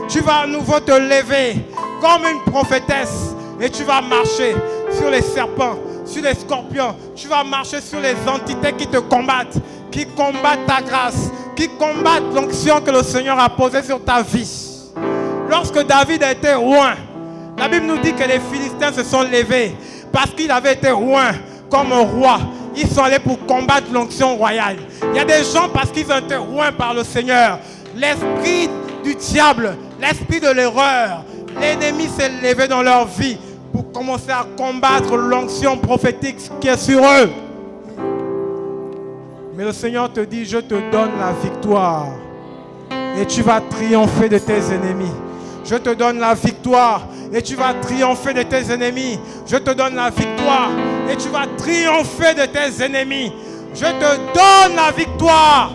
Tu vas à nouveau te lever comme une prophétesse. Et tu vas marcher sur les serpents, sur les scorpions. Tu vas marcher sur les entités qui te combattent, qui combattent ta grâce, qui combattent l'onction que le Seigneur a posée sur ta vie. Lorsque David a été oint, la Bible nous dit que les Philistins se sont levés parce qu'il avait été oint comme un roi. Ils sont allés pour combattre l'onction royale. Il y a des gens parce qu'ils ont été oints par le Seigneur. L'esprit du diable, l'esprit de l'erreur, l'ennemi s'est levé dans leur vie pour commencer à combattre l'onction prophétique qui est sur eux. Mais le Seigneur te dit, je te donne la victoire et tu vas triompher de tes ennemis. Je te donne la victoire et tu vas triompher de tes ennemis. Je te donne la victoire et tu vas triompher de tes ennemis. Je te donne la victoire.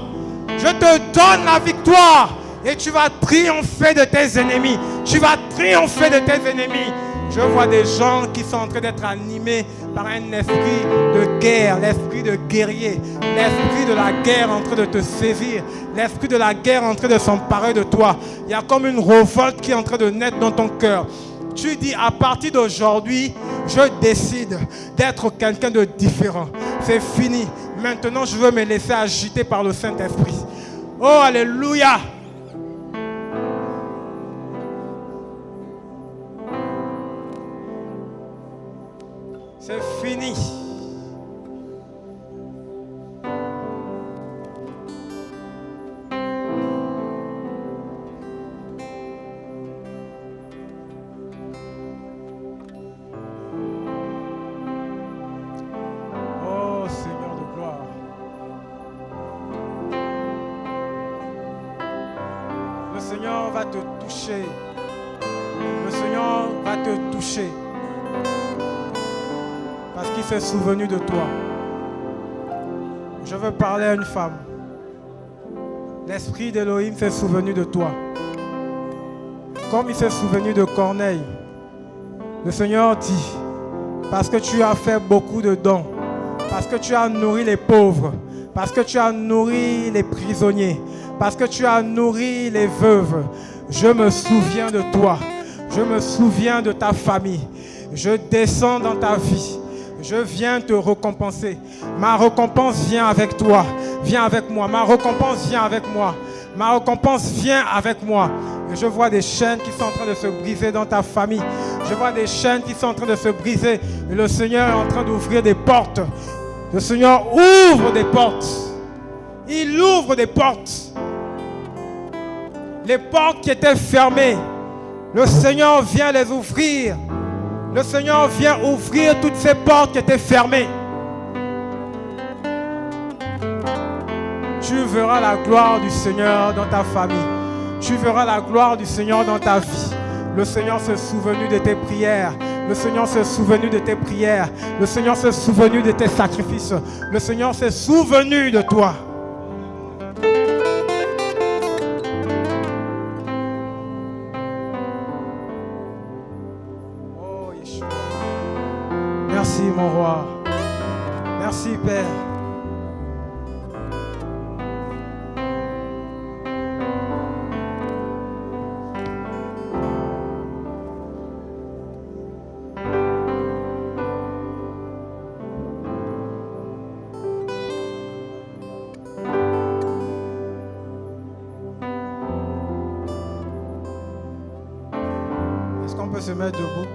Je te donne la victoire et tu vas triompher de tes ennemis. Tu vas triompher de tes ennemis. Je vois des gens qui sont en train d'être animés par un esprit de guerre, l'esprit de guerrier, l'esprit de la guerre en train de te saisir, l'esprit de la guerre en train de s'emparer de toi. Il y a comme une révolte qui est en train de naître dans ton cœur. Tu dis, à partir d'aujourd'hui, je décide d'être quelqu'un de différent. C'est fini. Maintenant, je veux me laisser agiter par le Saint-Esprit. Oh, alléluia! C'est fini. Oh Seigneur de gloire. Le Seigneur va te toucher. Le Seigneur va te toucher. Parce qu'il s'est souvenu de toi. Je veux parler à une femme. L'esprit d'Élohim s'est souvenu de toi. Comme il s'est souvenu de Corneille. Le Seigneur dit, parce que tu as fait beaucoup de dons, parce que tu as nourri les pauvres, parce que tu as nourri les prisonniers, parce que tu as nourri les veuves, je me souviens de toi. Je me souviens de ta famille. Je descends dans ta vie. Je viens te récompenser. Ma récompense vient avec toi. Viens avec moi. Ma récompense vient avec moi. Ma récompense vient avec moi. Et je vois des chaînes qui sont en train de se briser dans ta famille. Je vois des chaînes qui sont en train de se briser. Et le Seigneur est en train d'ouvrir des portes. Le Seigneur ouvre des portes. Il ouvre des portes. Les portes qui étaient fermées, le Seigneur vient les ouvrir. Le Seigneur vient ouvrir toutes ces portes qui étaient fermées. Tu verras la gloire du Seigneur dans ta famille. Tu verras la gloire du Seigneur dans ta vie. Le Seigneur s'est souvenu de tes prières. Le Seigneur s'est souvenu de tes prières. Le Seigneur s'est souvenu de tes sacrifices. Le Seigneur s'est souvenu de toi. Merci mon roi. Merci Père. Est-ce qu'on peut se mettre debout?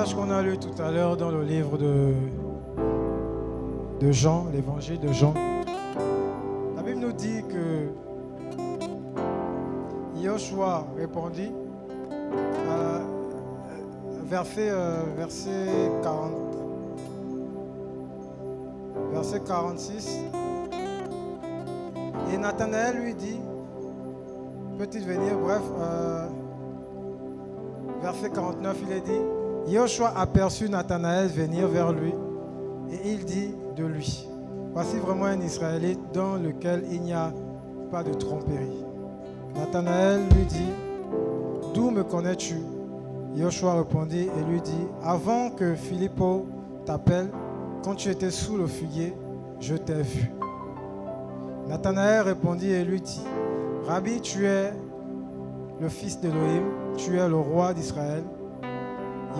passage qu'on a lu tout à l'heure dans le livre de Jean, l'évangile de Jean, la Bible nous dit que Yoshua répondit, verset 46, et Nathanaël lui dit, peut-il venir, bref, verset 49, il est dit, Yoshua aperçut Nathanaël venir vers lui, et il dit de lui, voici vraiment un Israélite dans lequel il n'y a pas de tromperie. Nathanaël lui dit, d'où me connais-tu? Yoshua répondit et lui dit, avant que Philippe t'appelle, quand tu étais sous le figuier, je t'ai vu. Nathanaël répondit et lui dit, Rabbi, tu es le fils d'Élohim, tu es le roi d'Israël.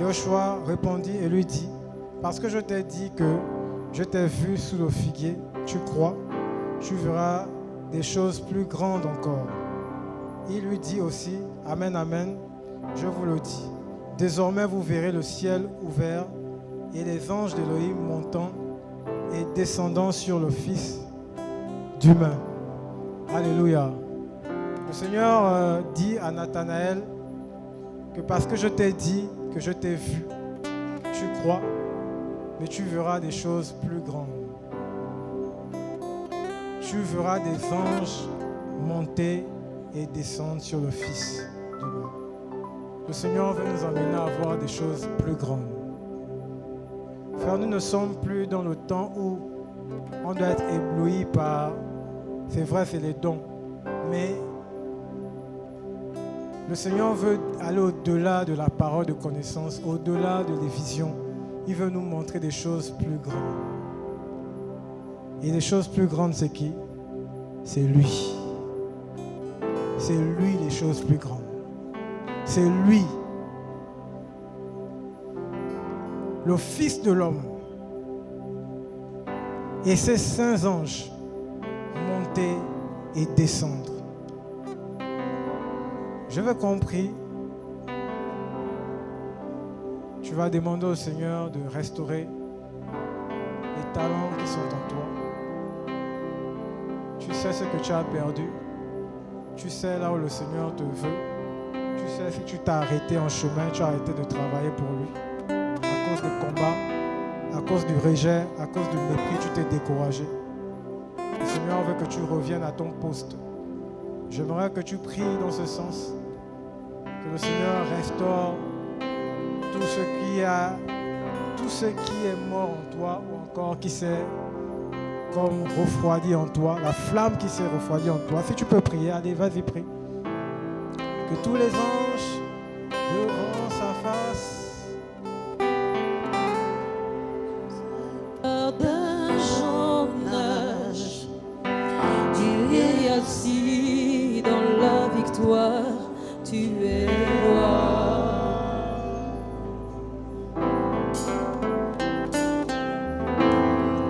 Yoshua répondit et lui dit, parce que je t'ai dit que je t'ai vu sous le figuier, tu crois, tu verras des choses plus grandes encore. Il lui dit aussi, Amen, Amen, je vous le dis. Désormais vous verrez le ciel ouvert et les anges d'Élohim montant et descendant sur le Fils d'humain. Alléluia. Le Seigneur dit à Nathanaël que parce que je t'ai dit, que je t'ai vu, tu crois, mais tu verras des choses plus grandes. Tu verras des anges monter et descendre sur le Fils d'humain. Le Seigneur veut nous emmener à voir des choses plus grandes. Frère, nous ne sommes plus dans le temps où on doit être ébloui par, c'est vrai, c'est les dons, mais le Seigneur veut aller au-delà de la parole de connaissance, au-delà de les visions. Il veut nous montrer des choses plus grandes. Et les choses plus grandes, c'est qui? C'est lui. C'est lui les choses plus grandes. C'est lui, le Fils de l'homme, et ses saints anges monter et descendre. Je veux compris, tu vas demander au Seigneur de restaurer les talents qui sont en toi. Tu sais ce que tu as perdu. Tu sais là où le Seigneur te veut. Tu sais si tu t'es arrêté en chemin, tu as arrêté de travailler pour lui. À cause du combat, à cause du rejet, à cause du mépris, tu t'es découragé. Le Seigneur veut que tu reviennes à ton poste. J'aimerais que tu pries dans ce sens. Que le Seigneur restaure tout ce qui est mort en toi ou encore qui s'est comme refroidi en toi, la flamme qui s'est refroidie en toi. Si tu peux prier, allez, vas-y, prie. Que tous les anges devant sa face d'un journage, tu es assis dans la victoire, tu es roi.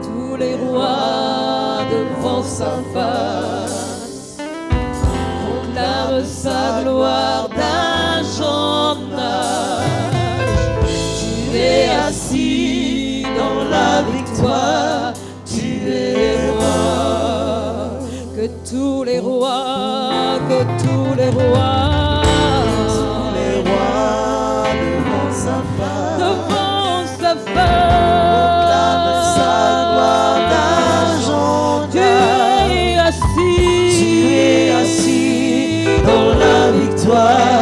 Tous les rois devant sa face proclament sa gloire d'un journage. Tu es assis dans la victoire, tu es roi. Que tous les rois, tous les rois devant sa face, proclament sa gloire d'un journage. Tu es assis dans la victoire.